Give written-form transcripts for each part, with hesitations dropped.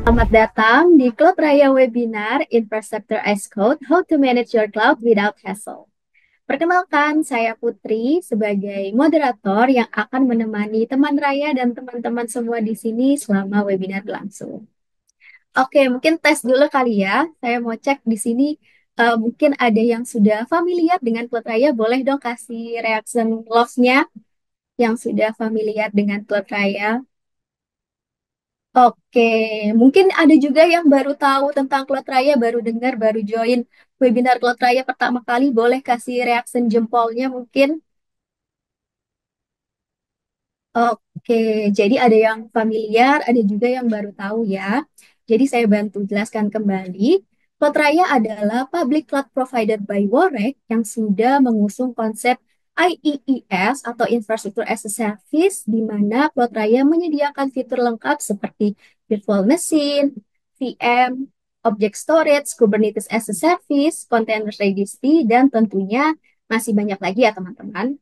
Selamat datang di Cloud Raya Webinar Infrastructure as Code, How to Manage Your Cloud Without Hassle. Perkenalkan, saya Putri sebagai moderator yang akan menemani teman Raya dan teman-teman semua di sini selama webinar berlangsung. Oke, mungkin tes dulu kali ya. Saya mau cek di sini, mungkin ada yang sudah familiar dengan Cloud Raya. Boleh dong kasih reaction logs-nya yang sudah familiar dengan Cloud Raya. Oke, mungkin ada juga yang baru tahu tentang Klot Raya, baru dengar, baru join webinar Klot Raya pertama kali. Boleh kasih reaction jempolnya mungkin. Oke, jadi ada yang familiar, ada juga yang baru tahu ya. Jadi saya bantu jelaskan kembali. Cloud Raya adalah public cloud provider by Worek yang sudah mengusung konsep IEES atau Infrastructure as a Service, di mana Cloud Raya menyediakan fitur lengkap seperti virtual machine, VM, object storage, Kubernetes as a Service, container registry, dan tentunya masih banyak lagi ya teman-teman.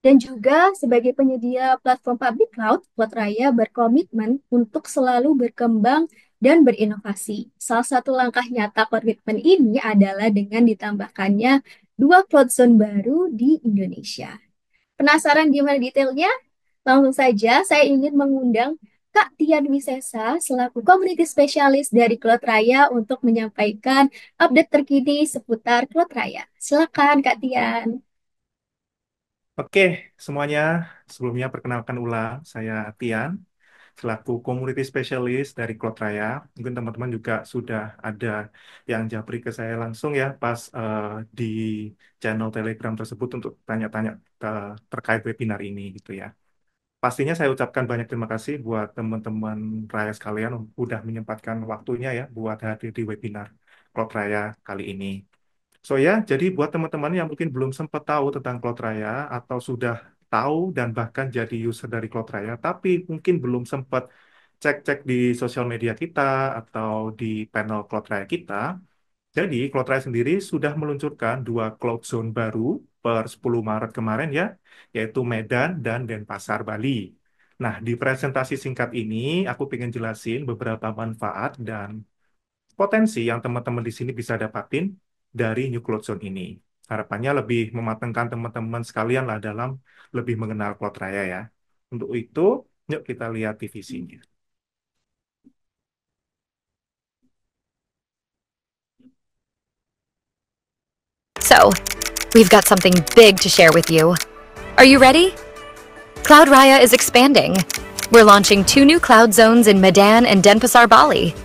Dan juga sebagai penyedia platform public cloud, Cloud Raya berkomitmen untuk selalu berkembang dan berinovasi. Salah satu langkah nyata komitmen ini adalah dengan ditambahkannya dua cloud zone baru di Indonesia. Penasaran gimana detailnya? Langsung saja saya ingin mengundang Kak Tian Wisesa selaku community specialist dari Cloud Raya untuk menyampaikan update terkini seputar Cloud Raya. Silakan Kak Tian. Oke, semuanya sebelumnya perkenalkan ulang, saya Tian, selaku Community Specialist dari Cloud Raya. Mungkin teman-teman juga sudah ada yang japri ke saya langsung ya pas di channel Telegram tersebut untuk tanya-tanya terkait webinar ini gitu ya. Pastinya saya ucapkan banyak terima kasih buat teman-teman Raya sekalian udah menyempatkan waktunya ya buat hadir di webinar Cloud Raya kali ini. So ya, jadi buat teman-teman yang mungkin belum sempat tahu tentang Cloud Raya atau sudah tahu dan bahkan jadi user dari Cloud Raya, tapi mungkin belum sempat cek-cek di sosial media kita atau di panel Cloud Raya kita. Jadi Cloud Raya sendiri sudah meluncurkan dua Cloud Zone baru per 10 Maret kemarin ya, yaitu Medan dan Denpasar, Bali. Nah, di presentasi singkat ini aku pengen jelasin beberapa manfaat dan potensi yang teman-teman di sini bisa dapatin dari New Cloud Zone ini. Harapannya lebih mematangkan teman-teman sekalian lah dalam lebih mengenal Cloud Raya ya. Untuk itu, yuk kita lihat divisinya. So, we've got something big to share with you. Are you ready? Cloud Raya is expanding. We're launching 2 new cloud zones in Medan and Denpasar, Bali.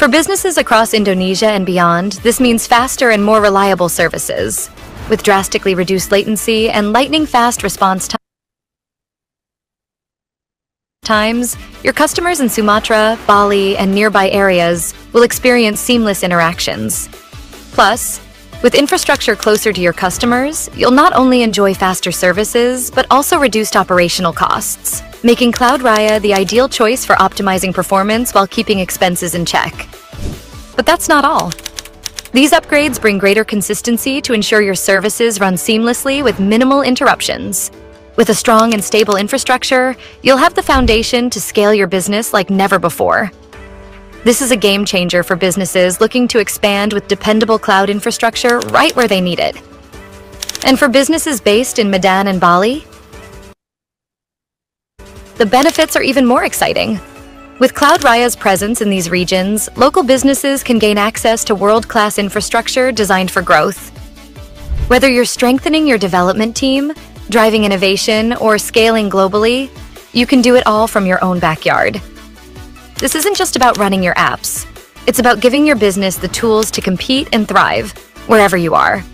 For businesses across Indonesia and beyond, this means faster and more reliable services, with drastically reduced latency and lightning-fast response times. Your customers in Sumatra, Bali, and nearby areas will experience seamless interactions. Plus, with infrastructure closer to your customers, you'll not only enjoy faster services, but also reduced operational costs, making Cloud Raya the ideal choice for optimizing performance while keeping expenses in check. But that's not all. These upgrades bring greater consistency to ensure your services run seamlessly with minimal interruptions. With a strong and stable infrastructure, you'll have the foundation to scale your business like never before. This is a game changer for businesses looking to expand with dependable cloud infrastructure right where they need it. And for businesses based in Medan and Bali, the benefits are even more exciting. With Cloud Raya's presence in these regions, local businesses can gain access to world-class infrastructure designed for growth. Whether you're strengthening your development team, driving innovation, or scaling globally, you can do it all from your own backyard. This isn't just about running your apps. It's about giving your business the tools to compete and thrive wherever you are.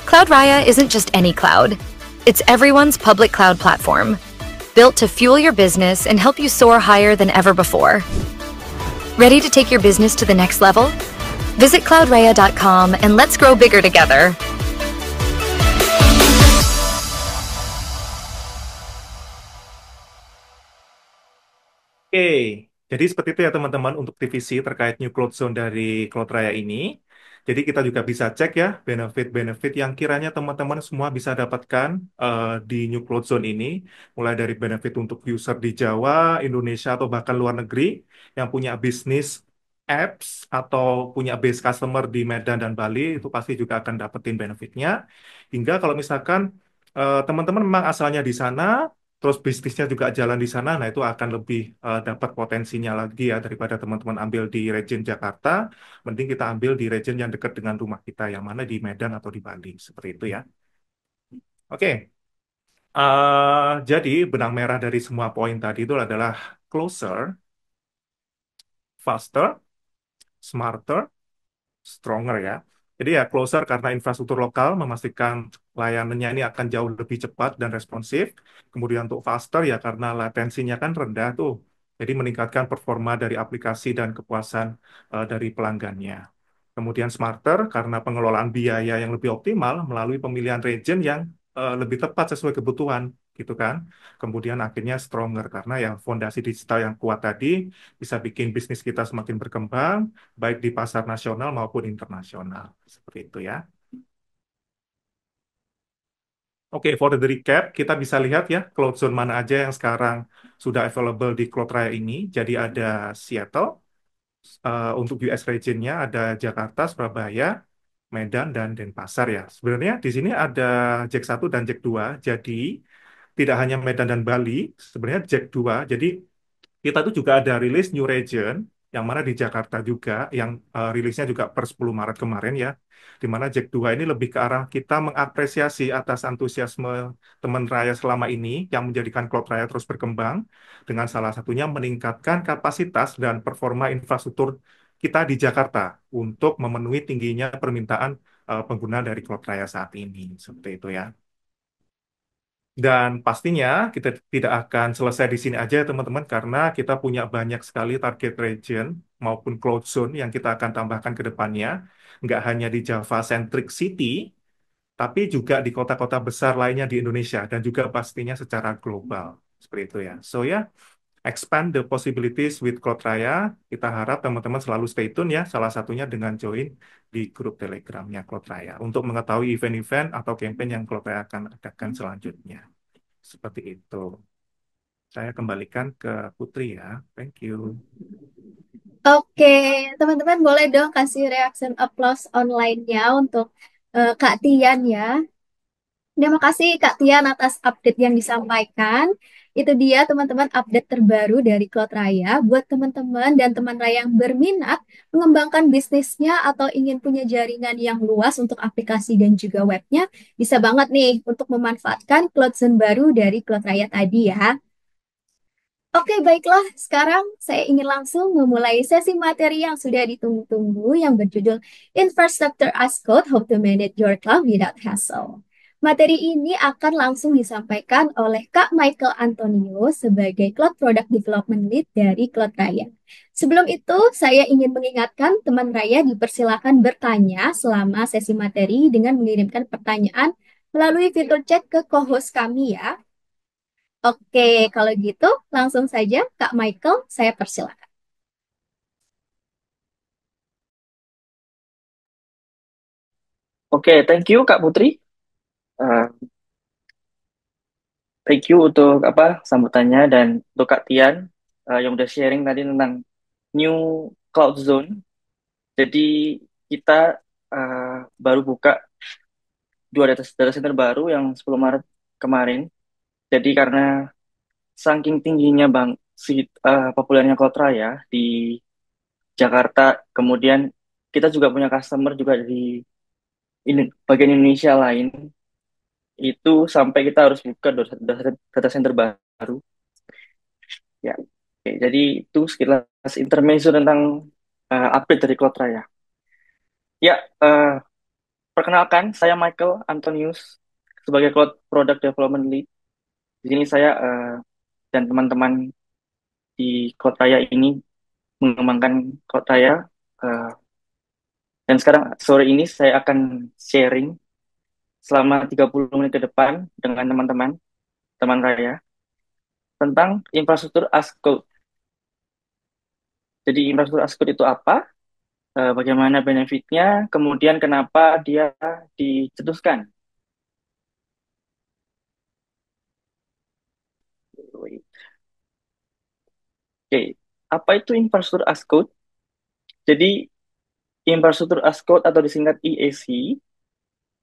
Cloud Raya isn't just any cloud. It's everyone's public cloud platform, built to fuel your business and help you soar higher than ever before. Ready to take your business to the next level? Visit cloudraya.com and let's grow bigger together. Oke, Jadi seperti itu ya teman-teman untuk TVC terkait New Cloud Zone dari Cloud Raya ini. Jadi kita juga bisa cek ya benefit-benefit yang kiranya teman-teman semua bisa dapatkan di New Cloud Zone ini. Mulai dari benefit untuk user di Jawa, Indonesia, atau bahkan luar negeri yang punya bisnis apps atau punya base customer di Medan dan Bali, itu pasti juga akan dapetin benefitnya. Hingga kalau misalkan teman-teman memang asalnya di sana, terus bisnisnya juga jalan di sana, nah itu akan lebih dapat potensinya lagi ya daripada teman-teman ambil di region Jakarta, mending kita ambil di region yang dekat dengan rumah kita, yang mana di Medan atau di Bali, seperti itu ya. Oke, jadi benang merah dari semua poin tadi itu adalah closer, faster, smarter, stronger ya. Jadi ya closer karena infrastruktur lokal memastikan layanannya ini akan jauh lebih cepat dan responsif. Kemudian untuk faster ya karena latensinya kan rendah tuh. Jadi meningkatkan performa dari aplikasi dan kepuasan dari pelanggannya. Kemudian smarter karena pengelolaan biaya yang lebih optimal melalui pemilihan region yang lebih tepat sesuai kebutuhan gitu kan. Kemudian akhirnya stronger karena yang fondasi digital yang kuat tadi bisa bikin bisnis kita semakin berkembang baik di pasar nasional maupun internasional. Seperti itu ya. Oke, for the recap, kita bisa lihat ya cloud zone mana aja yang sekarang sudah available di Cloud Raya ini. Jadi ada Seattle, untuk US region-nya ada Jakarta, Surabaya, Medan, dan Denpasar ya. Sebenarnya di sini ada Jack 1 dan Jack 2. Jadi tidak hanya Medan dan Bali, sebenarnya Jack 2. Jadi kita tuh juga ada rilis New Region, yang mana di Jakarta juga, yang rilisnya juga per 10 Maret kemarin ya, di mana Jack 2 ini lebih ke arah kita mengapresiasi atas antusiasme teman Raya selama ini, yang menjadikan Cloud Raya terus berkembang, dengan salah satunya meningkatkan kapasitas dan performa infrastruktur kita di Jakarta, untuk memenuhi tingginya permintaan pengguna dari Cloud Raya saat ini, seperti itu ya. Dan pastinya kita tidak akan selesai di sini aja ya teman-teman karena kita punya banyak sekali target region maupun cloud zone yang kita akan tambahkan ke depannya. Nggak hanya di Java Centric City, tapi juga di kota-kota besar lainnya di Indonesia dan juga pastinya secara global. Seperti itu ya. So ya, expand the possibilities with Cloud Raya. Kita harap teman-teman selalu stay tune ya, salah satunya dengan join di grup Telegramnya Cloud Raya untuk mengetahui event-event atau campaign yang Cloud Raya akan adakan selanjutnya. Seperti itu. Saya kembalikan ke Putri ya. Thank you. Oke, teman-teman boleh dong kasih reaction applause online-nya untuk Kak Tian ya. Terima kasih Kak Tian atas update yang disampaikan. Itu dia teman-teman update terbaru dari Cloud Raya. Buat teman-teman dan teman Raya yang berminat mengembangkan bisnisnya atau ingin punya jaringan yang luas untuk aplikasi dan juga webnya, bisa banget nih untuk memanfaatkan Cloud Zone baru dari Cloud Raya tadi ya. Oke, baiklah. Sekarang saya ingin langsung memulai sesi materi yang sudah ditunggu-tunggu yang berjudul Infrastructure as Code, How to Manage Your Cloud Without Hassle. Materi ini akan langsung disampaikan oleh Kak Michael Antonio sebagai Cloud Product Development Lead dari Cloud Raya. Sebelum itu, saya ingin mengingatkan teman Raya dipersilakan bertanya selama sesi materi dengan mengirimkan pertanyaan melalui fitur chat ke co-host kami ya. Oke, kalau gitu langsung saja Kak Michael, saya persilakan. Oke, thank you Kak Putri. Eh, Thank you untuk sambutannya dan untuk Kak Tian yang udah sharing tadi tentang New Cloud Zone. Jadi kita eh, baru buka dua data center baru yang 10 Maret kemarin. Jadi karena saking tingginya populernya Cloud Raya di Jakarta, kemudian kita juga punya customer juga di bagian Indonesia lain, itu sampai kita harus buka data center baru. Ya, oke, jadi itu sekilas intermezzo tentang update dari Cloud Raya. Ya, perkenalkan saya Michael Antonius sebagai Cloud Product Development Lead. Di sini saya dan teman-teman di Cloud Raya ini mengembangkan Cloud Raya. eh, dan sekarang sore ini saya akan sharing selama 30 menit ke depan dengan teman-teman, teman Raya, tentang infrastruktur as code. Jadi infrastruktur as code itu apa? Bagaimana benefitnya? Kemudian kenapa dia dicetuskan? Oke, apa itu infrastruktur as code? Jadi infrastruktur as code atau disingkat IAC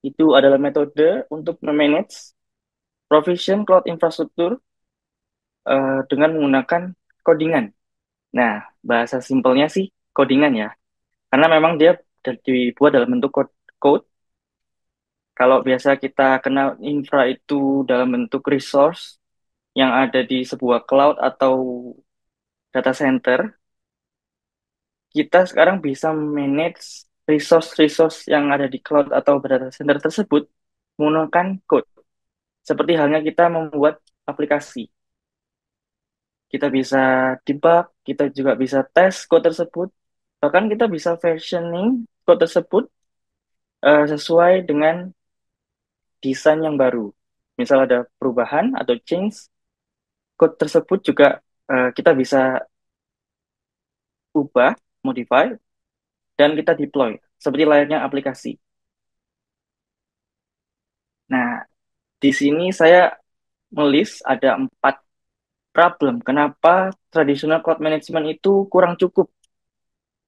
itu adalah metode untuk memanage provision cloud infrastruktur dengan menggunakan codingan. Nah, bahasa simpelnya sih codingan ya. Karena memang dia dibuat dalam bentuk code. Kalau biasa kita kenal infra itu dalam bentuk resource yang ada di sebuah cloud atau data center, kita sekarang bisa manage resource-resource yang ada di cloud atau data center tersebut menggunakan code. Seperti halnya kita membuat aplikasi. Kita bisa debug, kita juga bisa tes code tersebut, bahkan kita bisa versioning code tersebut sesuai dengan desain yang baru. Misal ada perubahan atau change, code tersebut juga kita bisa ubah, modify, dan kita deploy, seperti layaknya aplikasi. Nah, di sini saya melis ada 4 problem. Kenapa traditional cloud management itu kurang cukup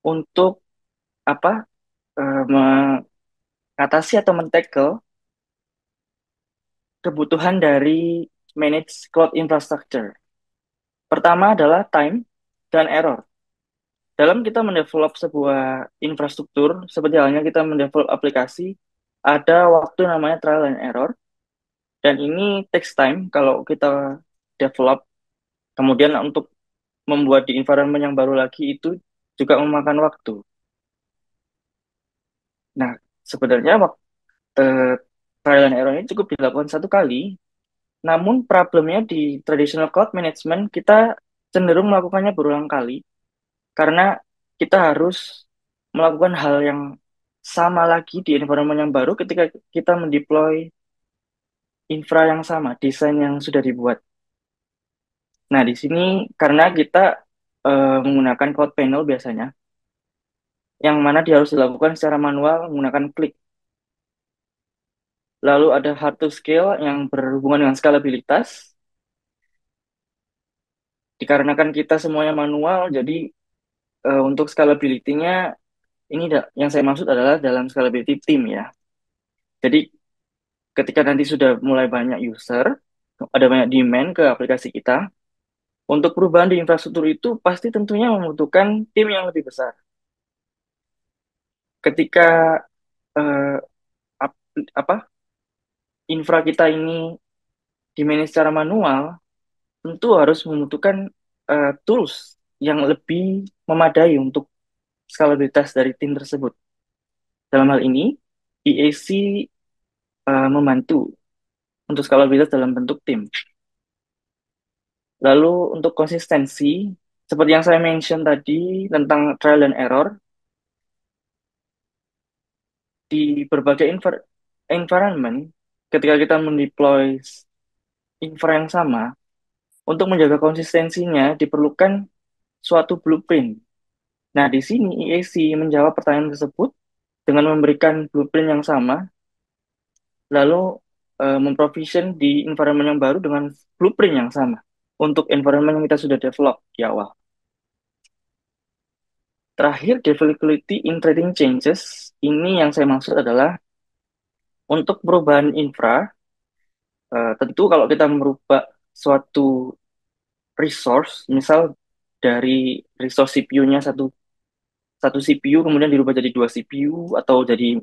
untuk apa mengatasi atau men-tackle kebutuhan dari manage cloud infrastructure. Pertama adalah time dan error. Dalam kita mendevelop sebuah infrastruktur, seperti halnya kita mendevelop aplikasi, ada waktu namanya trial and error, dan ini takes time kalau kita develop. Kemudian untuk membuat di environment yang baru lagi itu juga memakan waktu. Nah, sebenarnya waktu trial and error ini cukup dilakukan 1 kali, namun problemnya di traditional cloud management kita cenderung melakukannya berulang kali karena kita harus melakukan hal yang sama lagi di environment yang baru ketika kita mendeploy infra yang sama, desain yang sudah dibuat. Nah, di sini karena kita menggunakan cloud panel biasanya, yang mana dia harus dilakukan secara manual menggunakan klik. Lalu ada hard to scale yang berhubungan dengan skalabilitas. Dikarenakan kita semuanya manual, jadi untuk scalability-nya ini yang saya maksud adalah dalam scalability team ya. Jadi ketika nanti sudah mulai banyak user, ada banyak demand ke aplikasi kita, untuk perubahan di infrastruktur itu pasti tentunya membutuhkan tim yang lebih besar. Ketika eh, apa infra kita ini di-manage secara manual, tentu harus membutuhkan tools yang lebih memadai untuk skalabilitas dari tim tersebut. Dalam hal ini, EAC membantu untuk skalabilitas dalam bentuk tim. Lalu untuk konsistensi, seperti yang saya mention tadi tentang trial and error, di berbagai environment, ketika kita mendeploy infra yang sama, untuk menjaga konsistensinya diperlukan suatu blueprint. Nah, di sini EAC menjawab pertanyaan tersebut dengan memberikan blueprint yang sama, lalu memprovision di environment yang baru dengan blueprint yang sama untuk environment yang kita sudah develop di awal. Terakhir, developability in trading changes. Ini yang saya maksud adalah untuk perubahan infra, tentu kalau kita merubah suatu resource, misal dari resource CPU-nya satu CPU kemudian dirubah jadi 2 CPU atau jadi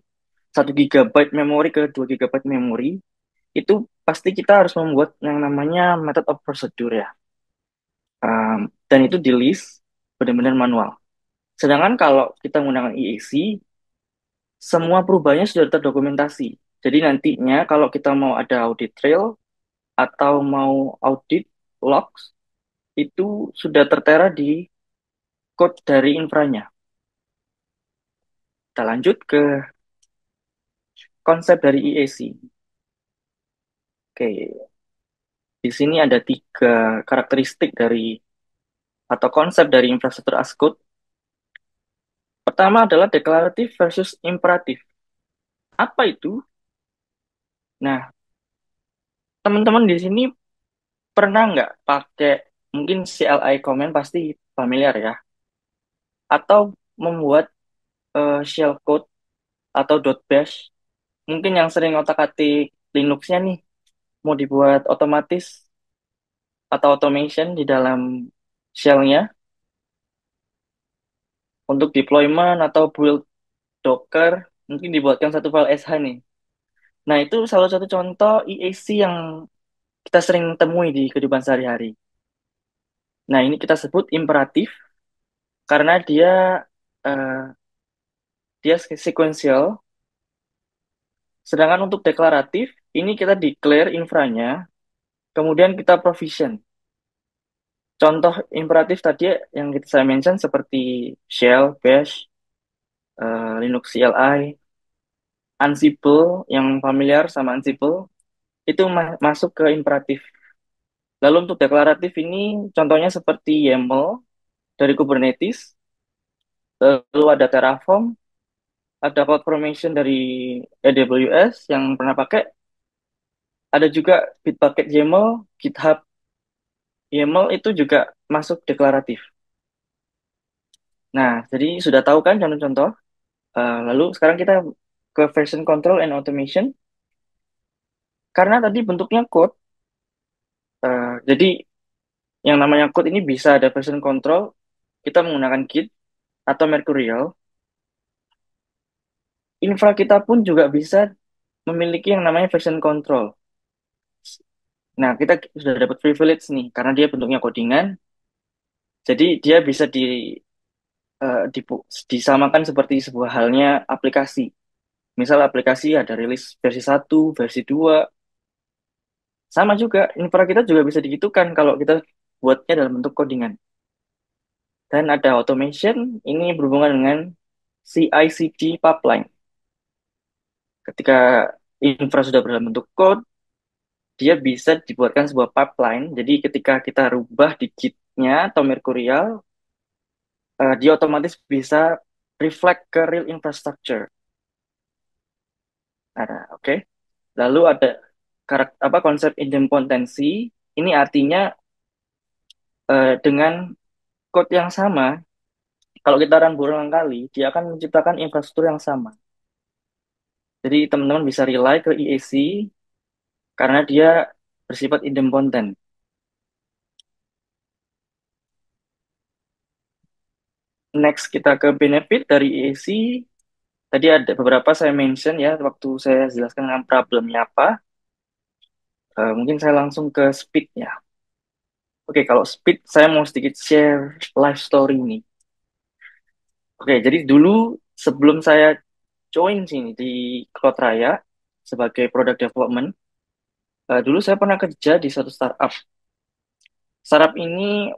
1 GB memori ke 2 GB memori, itu pasti kita harus membuat yang namanya method of procedure ya. Dan itu di list benar-benar manual. Sedangkan kalau kita menggunakan EAC, semua perubahannya sudah terdokumentasi. Jadi nantinya kalau kita mau ada audit trail atau mau audit logs, itu sudah tertera di code dari infranya. Kita lanjut ke konsep dari EAC. Oke, di sini ada 3 karakteristik dari atau konsep dari infrastruktur as code. pertama adalah deklaratif versus imperatif. Apa itu? Nah, teman-teman di sini pernah nggak pakai mungkin CLI command pasti familiar ya, atau membuat shell code atau .bash. Mungkin yang sering otak-atik Linux-nya nih mau dibuat otomatis atau automation di dalam shell-nya untuk deployment atau build Docker, mungkin dibuatkan satu file SH nih. Nah, itu salah satu contoh EAC yang kita sering temui di kehidupan sehari-hari. Nah, ini kita sebut imperatif karena eh, dia sequential. Sedangkan untuk deklaratif, ini kita declare infranya, kemudian kita provision. Contoh imperatif tadi yang saya mention seperti shell, bash, Linux CLI, Ansible, yang familiar sama Ansible, itu masuk ke imperatif. Lalu untuk deklaratif ini contohnya seperti YAML dari Kubernetes, lalu ada Terraform, ada CloudFormation dari AWS yang pernah pakai, ada juga Bitbucket YAML, GitHub YAML itu juga masuk deklaratif. Nah, jadi sudah tahu kan contoh-contoh. Lalu sekarang kita ke version control and automation. Karena tadi bentuknya code, jadi yang namanya code ini bisa ada version control, kita menggunakan Git atau Mercurial. Infra kita pun juga bisa memiliki yang namanya version control. Nah, kita sudah dapat privilege nih, karena dia bentuknya codingan, jadi dia bisa disamakan seperti sebuah halnya aplikasi. Misal aplikasi ada rilis versi 1, versi 2, sama juga infra kita juga bisa digitukan kalau kita buatnya dalam bentuk codingan. Dan ada automation, ini berhubungan dengan CI/CD pipeline. Ketika infra sudah berdalam bentuk code, dia bisa dibuatkan sebuah pipeline. Jadi ketika kita rubah di Git-nya atau Mercurial, dia otomatis bisa reflect ke real infrastructure. Nah, oke. Lalu ada konsep idempotency. Ini artinya dengan code yang sama, kalau kita run berulang kali, dia akan menciptakan infrastruktur yang sama. Jadi teman-teman bisa rely ke EAC karena dia bersifat idempotent. Next kita ke benefit dari EAC. Tadi ada beberapa saya mention ya waktu saya jelaskan dengan problemnya apa. Mungkin saya langsung ke speed ya. Oke, kalau speed saya mau sedikit share life story nih. Oke, jadi dulu sebelum saya join sini di Cloud Raya sebagai product development, dulu saya pernah kerja di suatu startup. Startup ini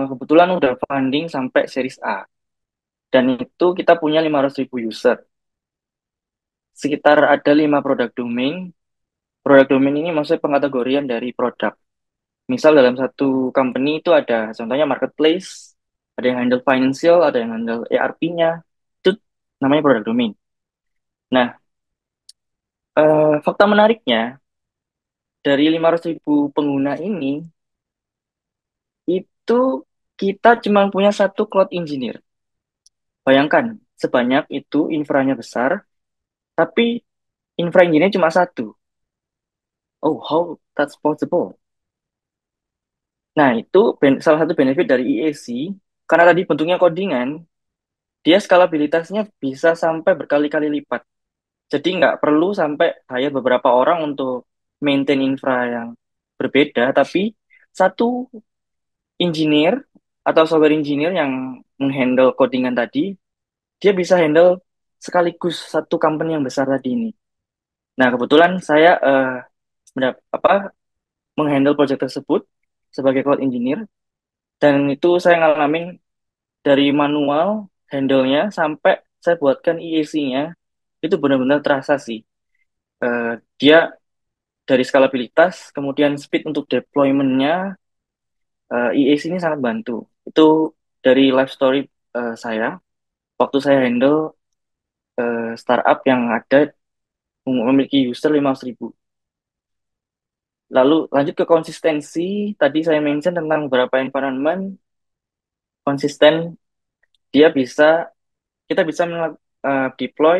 kebetulan udah funding sampai series A. Dan itu kita punya 500.000 user. Sekitar ada 5 produk domain. Produk domain ini maksudnya pengkategorian dari produk. Misal dalam satu company itu ada contohnya marketplace, ada yang handle financial, ada yang handle ERP-nya. Itu namanya produk domain. Nah, fakta menariknya, dari 500.000 pengguna ini, itu kita cuma punya satu cloud engineer. Bayangkan, sebanyak itu infranya besar, tapi infra engineer cuma satu. Oh, how that's possible? Nah, itu salah satu benefit dari EAC, karena tadi bentuknya codingan, dia skalabilitasnya bisa sampai berkali-kali lipat. Jadi nggak perlu sampai hire beberapa orang untuk maintain infra yang berbeda, tapi satu engineer atau software engineer yang menghandle codingan tadi, dia bisa handle sekaligus satu company yang besar tadi ini. Nah, kebetulan saya menghandle project tersebut sebagai cloud engineer, dan itu saya ngalamin dari manual handle-nya sampai saya buatkan EAC-nya, itu benar-benar terasa sih. Dia dari skalabilitas, kemudian speed untuk deployment-nya, EAC ini sangat bantu. Itu dari life story saya. waktu saya handle startup yang ada memiliki user 500.000. Lalu lanjut ke konsistensi, tadi saya mention tentang beberapa environment konsisten, dia bisa kita bisa deploy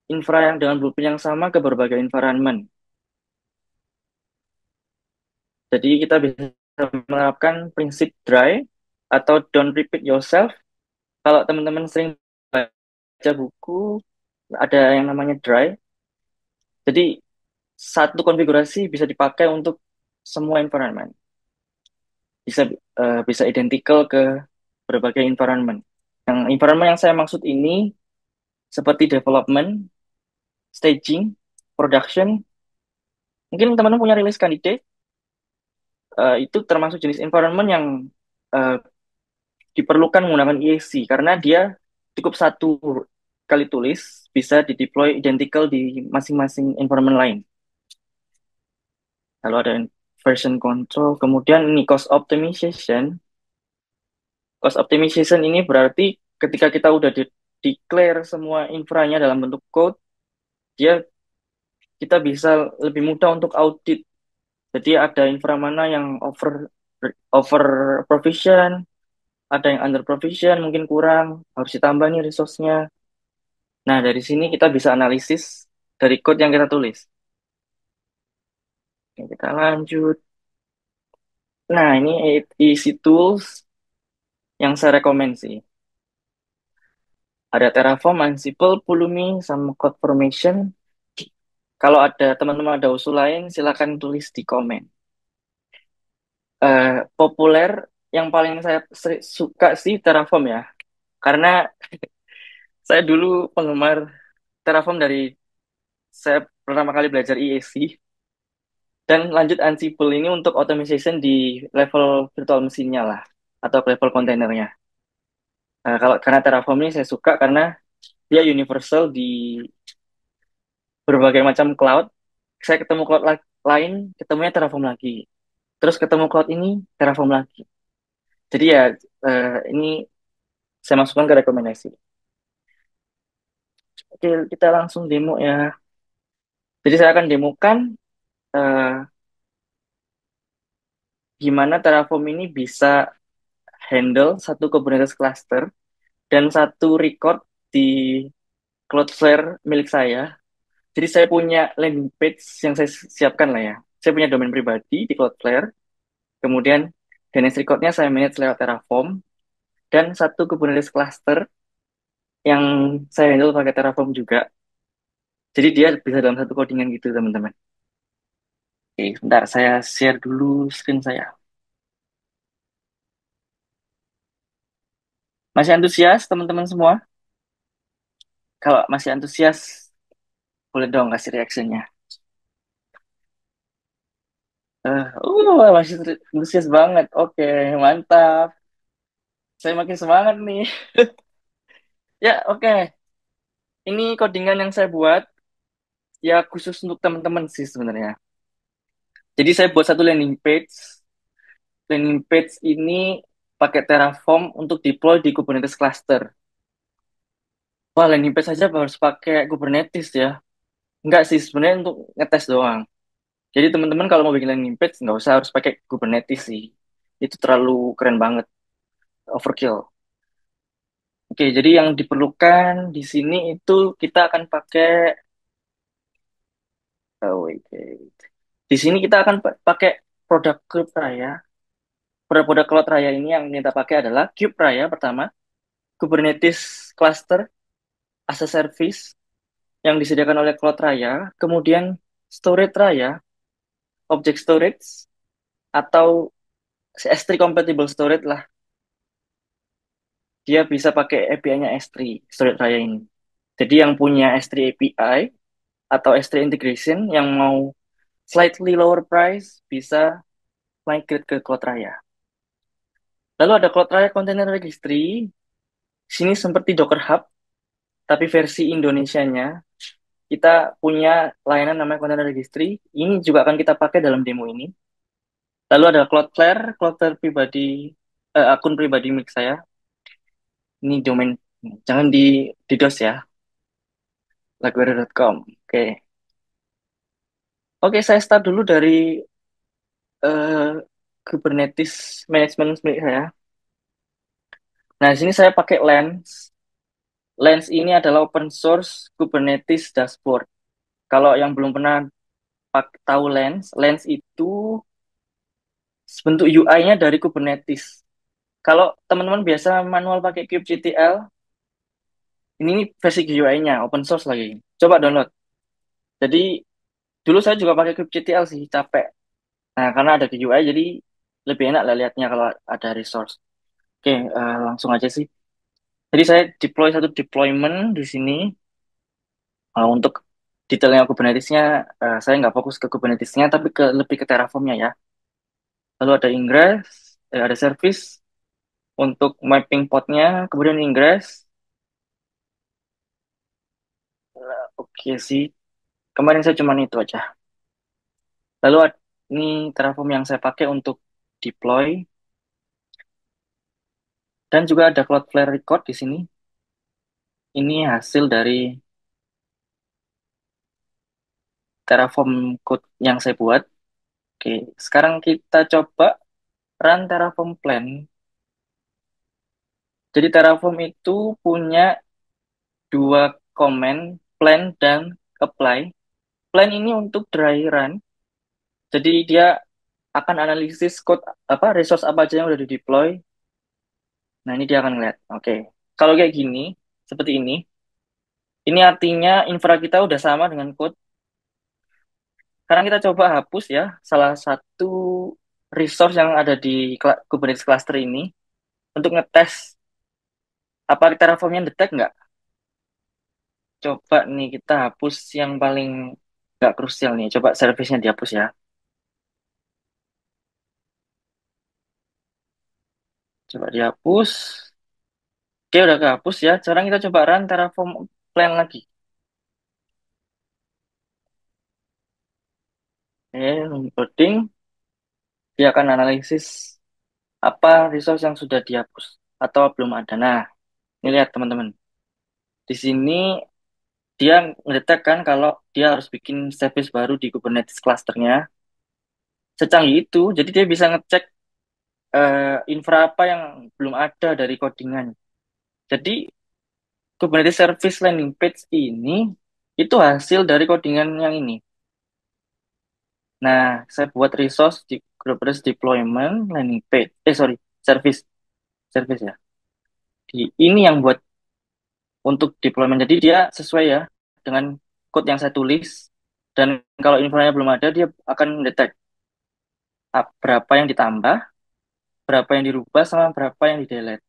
infra yang dengan blueprint yang sama ke berbagai environment. Jadi kita bisa menerapkan prinsip dry atau don't repeat yourself. Kalau teman-teman sering baca buku, ada yang namanya dry. Jadi satu konfigurasi bisa dipakai untuk semua environment. Bisa identical ke berbagai environment. Yang environment yang saya maksud ini seperti development, staging, production. Mungkin teman-teman punya release candidate, itu termasuk jenis environment yang eh, diperlukan menggunakan EAC karena dia cukup satu kali tulis bisa di-deploy identical di masing-masing environment lain. Lalu ada version control, kemudian ini cost optimization. Cost optimization ini berarti ketika kita udah declare semua infranya dalam bentuk code, dia kita bisa lebih mudah untuk audit. Jadi ada infra mana yang over provision, ada yang under provision, mungkin kurang, harus ditambah nih resource-nya. Nah, dari sini kita bisa analisis dari code yang kita tulis. Oke, kita lanjut. Nah, ini easy tools yang saya rekomend sih. Ada Terraform, Ansible, Pulumi, sama CloudFormation. Kalau ada teman-teman ada usul lain, silakan tulis di komen. Populer, yang paling saya suka sih Terraform ya. Karena saya dulu penggemar Terraform dari saya pertama kali belajar EAC. Dan lanjut Ansible ini untuk automation di level virtual mesinnya lah. Atau level kontainernya. Kalau karena Terraform ini saya suka karena dia universal di berbagai macam cloud. Saya ketemu cloud lain, ketemunya Terraform lagi. Terus ketemu cloud ini, Terraform lagi. Jadi ya, ini saya masukkan ke rekomendasi. Oke, kita langsung demo ya. Jadi saya akan demokan eh, gimana Terraform ini bisa handle satu Kubernetes cluster dan satu record di Cloudflare milik saya. Jadi saya punya landing page yang saya siapkan lah ya. Saya punya domain pribadi di Cloudflare. Kemudian DNS record-nya saya manage lewat Terraform. Dan satu Kubernetes cluster yang saya handle pakai Terraform juga. Jadi dia bisa dalam satu codingan gitu teman-teman. Oke, sebentar saya share dulu screen saya. Masih antusias teman-teman semua? Kalau masih antusias, boleh dong kasih reaksinya. Masih antusias banget. Oke, mantap. Saya makin semangat nih. Ya, oke. Ini codingan yang saya buat ya khusus untuk teman-teman sih sebenarnya. Jadi saya buat satu landing page. Landing page ini pakai Terraform untuk deploy di Kubernetes cluster. Wah, landing page saja harus pakai Kubernetes ya. Enggak sih, sebenarnya untuk ngetes doang. Jadi teman-teman kalau mau bikin landing page nggak usah harus pakai Kubernetes sih. Itu terlalu keren banget, overkill. Oke, jadi yang diperlukan di sini itu kita akan pakai, wait. Di sini kita akan pakai produk Cube Raya. Produk-produk Cloud Raya ini yang kita pakai adalah Cube Raya pertama, Kubernetes Cluster as a Service yang disediakan oleh Cloud Raya, kemudian Storage Raya, Object Storage, atau S3 Compatible Storage lah. Dia bisa pakai API-nya S3, Storage Raya ini. Jadi yang punya S3 API atau S3 Integration yang mau slightly lower price bisa migrate ke Cloud Raya. Lalu ada Cloud Raya Container Registry. Sini seperti Docker Hub, tapi versi Indonesianya. Kita punya layanan namanya Container Registry. Ini juga akan kita pakai dalam demo ini. Lalu ada Cloudflare pribadi, akun pribadi milik saya. Ini domain Jangan di DDoS ya, laguera.com. Oke. Oke, saya start dulu dari eh, Kubernetes management milik saya. Nah, di sini saya pakai Lens. Lens ini adalah open source Kubernetes dashboard. Kalau yang belum pernah tahu Lens, Lens itu bentuk UI-nya dari Kubernetes. Kalau teman-teman biasa manual pakai kubectl, ini versi UI-nya, open source lagi. Coba download. Jadi, dulu saya juga pakai kubectl sih, capek. Nah, karena ada GUI, jadi lebih enak lah lihatnya kalau ada resource. Oke, langsung aja sih. Jadi saya deploy satu deployment di sini. Untuk detailnya Kubernetes-nya, saya nggak fokus ke Kubernetes-nya, tapi lebih ke Terraform-nya ya. Lalu ada ingress, ada service untuk mapping pod-nya, kemudian ingress. Oke sih, kemarin saya cuma itu aja. Lalu ini Terraform yang saya pakai untuk deploy, dan juga ada Cloudflare record di sini. Ini hasil dari Terraform code yang saya buat. Oke, sekarang kita coba run Terraform plan. Jadi Terraform itu punya dua command, plan dan apply. Plan ini untuk dry run. Jadi dia akan analisis code apa resource apa aja yang udah di deploy. Nah, ini dia akan ngeliat. Oke. Kalau kayak gini, seperti ini artinya infra kita udah sama dengan code. Sekarang kita coba hapus ya salah satu resource yang ada di Kubernetes cluster ini untuk ngetes apa Terraformnya detect nggak. Coba nih kita hapus yang paling nggak krusial nih. Coba service-nya dihapus ya. Coba dihapus. Oke, udah kehapus ya. Sekarang kita coba run Terraform plan lagi. Loading. Dia akan analisis apa resource yang sudah dihapus atau belum ada. Nah, ini lihat teman-teman. Di sini dia ngedetek kan kalau dia harus bikin service baru di Kubernetes clusternya. Secanggih itu, jadi dia bisa ngecek infra apa yang belum ada dari codingan. Jadi Kubernetes Service Landing Page ini itu hasil dari codingan yang ini. Nah, saya buat resource di Kubernetes Deployment Landing Page. Sorry, service, service ya. Ini yang buat untuk deployment. Jadi dia sesuai ya dengan code yang saya tulis. Dan kalau infonya belum ada, dia akan detect berapa yang ditambah, berapa yang dirubah, sama berapa yang di delete.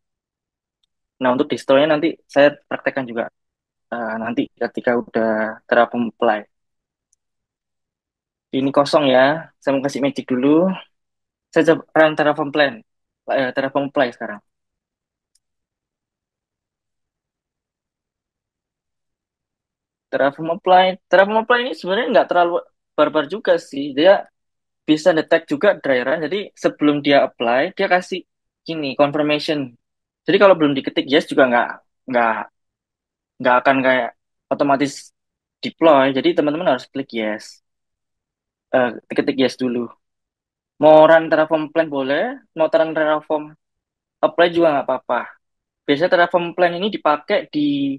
Nah, untuk distro-nya nanti saya praktekkan juga nanti ketika udah Terraform apply. Ini kosong ya. Saya mau kasih magic dulu. Saya coba run Terraform plan. Terraform apply sekarang. Terraform apply ini sebenarnya nggak terlalu barbar juga sih. Dia bisa detect juga dry run. Jadi sebelum dia apply, dia kasih gini confirmation. Jadi kalau belum diketik yes juga nggak nggak akan kayak otomatis deploy. Jadi teman-teman harus klik yes, ketik yes dulu. Mau run Terraform plan boleh, mau run Terraform apply juga nggak apa-apa. Biasanya Terraform plan ini dipakai di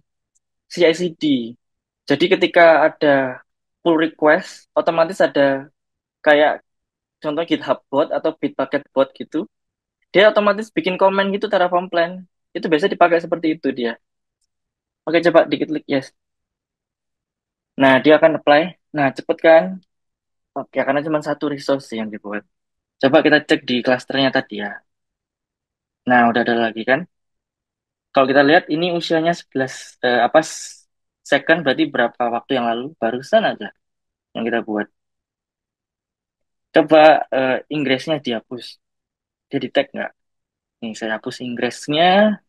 CI/CD. Jadi ketika ada pull request, otomatis ada kayak contoh GitHub bot atau Bitbucket bot gitu. Dia otomatis bikin komen gitu Terraform plan. Itu biasa dipakai seperti itu dia. Oke, coba dikit klik yes. Nah, dia akan apply. Nah, cepet kan? Oke, karena cuma satu resource sih yang dibuat. Coba kita cek di klasternya tadi ya. Nah, udah ada lagi kan? Kalau kita lihat ini usianya 11 second berarti berapa waktu yang lalu? Barusan aja yang kita buat. Coba ingressnya dihapus. Dia di tag nggak? Nih, saya hapus ingressnya.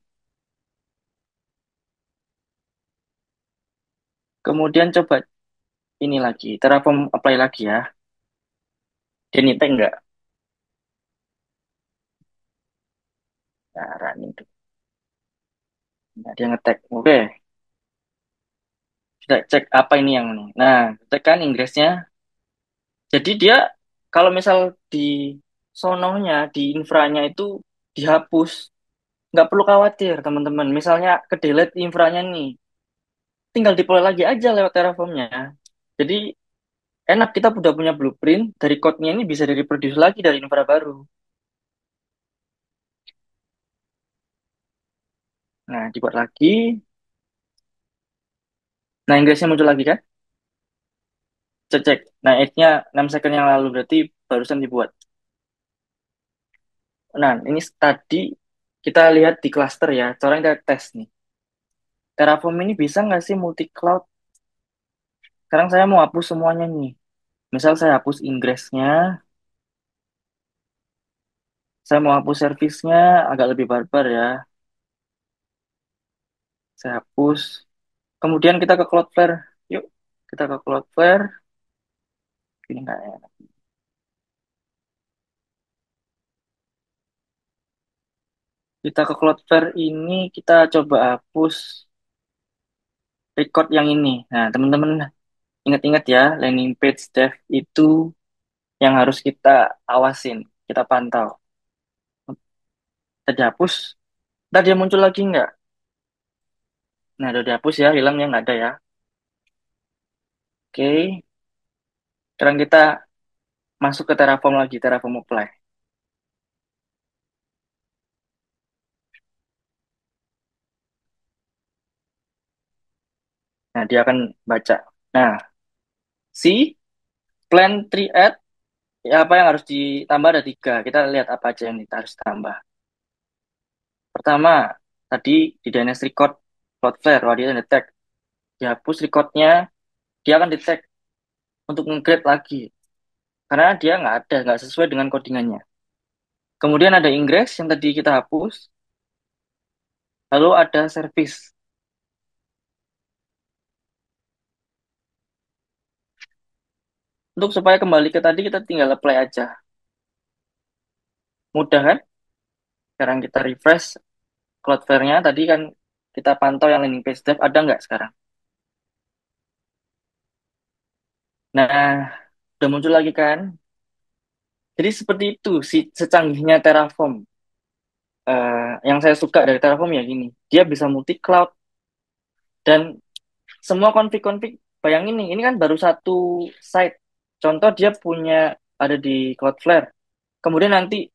Kemudian coba ini lagi. Terraform apply lagi ya. Dia di tag nggak? Nah, running tuh. Nah, dia ngetek. Oke, kita cek apa ini yang ini. Nah, tekan ingressnya. Jadi dia kalau misal di sononya, di infranya itu dihapus, nggak perlu khawatir teman-teman. Misalnya ke delete infranya nih, tinggal deploy lagi aja lewat Terraformnya. Jadi enak kita udah punya blueprint dari code-nya ini bisa direproduce lagi dari infra baru. Nah, dibuat lagi. Nah, ingressnya muncul lagi kan? Cek-cek. Nah, age-nya 6 second yang lalu berarti barusan dibuat. Nah, ini tadi kita lihat di cluster ya. Sekarang kita tes nih. Terraform ini bisa nggak sih multi cloud? Sekarang saya mau hapus semuanya nih. Misal saya hapus ingress-nya, saya mau hapus service-nya agak lebih barbar ya. Saya hapus. Kemudian kita ke Cloudflare. Yuk, kita ke Cloudflare. Ini nggak enak. Kita ke Cloudflare ini kita coba hapus record yang ini. Nah, teman-teman ingat-ingat ya, landing page dev itu yang harus kita awasin, kita pantau. Kita dihapus, ntar dia muncul lagi nggak? Nah, udah dihapus ya, hilangnya nggak ada ya. Oke, sekarang kita masuk ke Terraform lagi, Terraform Apply. Nah, dia akan baca. Nah, si plan tree add, ya apa yang harus ditambah ada tiga. Kita lihat apa aja yang kita harus tambah. Pertama, tadi di DNS record Cloudflare, wah dia detect. Dihapus recordnya, dia akan detect untuk nge-grade lagi. Karena dia nggak ada, nggak sesuai dengan codingannya. Kemudian ada ingress yang tadi kita hapus, lalu ada service. Untuk supaya kembali ke tadi, kita tinggal apply aja. Mudah kan? Sekarang kita refresh Cloudflare-nya. Tadi kan kita pantau yang landing page dev, ada nggak sekarang? Nah, udah muncul lagi kan? Jadi seperti itu, si secanggihnya Terraform. Yang saya suka dari Terraform ya gini, dia bisa multi cloud dan semua config-config. Bayangin nih, ini kan baru satu site. Contoh dia punya ada di Cloudflare. Kemudian nanti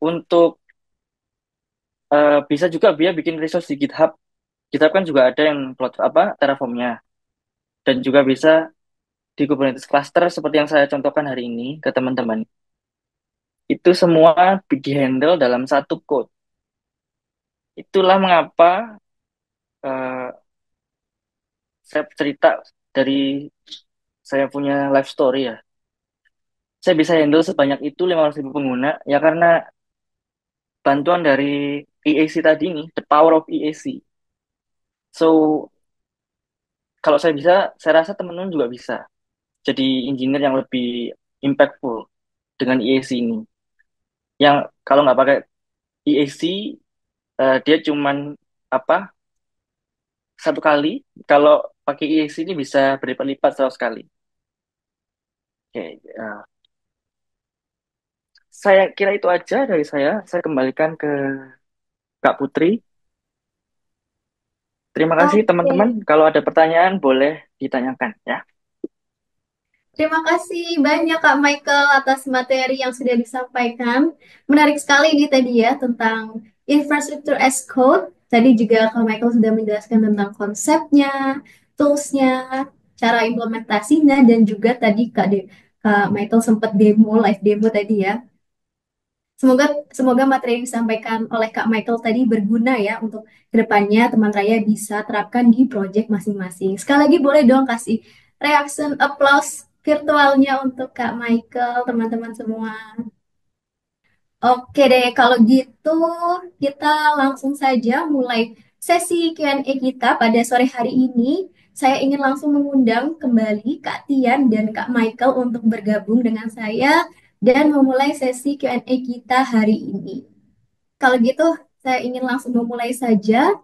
untuk bisa juga dia bikin resource di GitHub. GitHub kan juga ada yang cloud apa Terraformnya dan juga bisa di Kubernetes cluster seperti yang saya contohkan hari ini ke teman-teman. Itu semua di-handle dalam satu code. Itulah mengapa eh, saya cerita dari saya punya life story ya. Saya bisa handle sebanyak itu 500.000 pengguna ya karena bantuan dari EAC tadi nih, the power of EAC. So, kalau saya bisa, saya rasa teman-teman juga bisa jadi engineer yang lebih impactful dengan EAC ini. Yang kalau nggak pakai EAC, dia cuman apa satu kali. Kalau pakai EAC ini bisa berlipat-lipat 100 kali. Oke, saya kira itu aja dari saya. Saya kembalikan ke Kak Putri. Terima kasih teman-teman. Oke, Kalau ada pertanyaan boleh ditanyakan ya. terima kasih banyak Kak Michael atas materi yang sudah disampaikan. Menarik sekali ini tadi ya tentang infrastructure as code. Tadi juga Kak Michael sudah menjelaskan tentang konsepnya, toolsnya, cara implementasinya, dan juga tadi Kak Michael sempat live demo tadi ya. Semoga semoga materi yang disampaikan oleh Kak Michael tadi berguna ya untuk kedepannya teman Raya bisa terapkan di project masing-masing. Sekali lagi boleh dong kasih reaction applause virtualnya untuk Kak Michael, teman-teman semua. Oke deh, kalau gitu kita langsung saja mulai sesi Q&A kita pada sore hari ini. Saya ingin langsung mengundang kembali Kak Tian dan Kak Michael untuk bergabung dengan saya dan memulai sesi Q&A kita hari ini. Kalau gitu, saya ingin langsung memulai saja.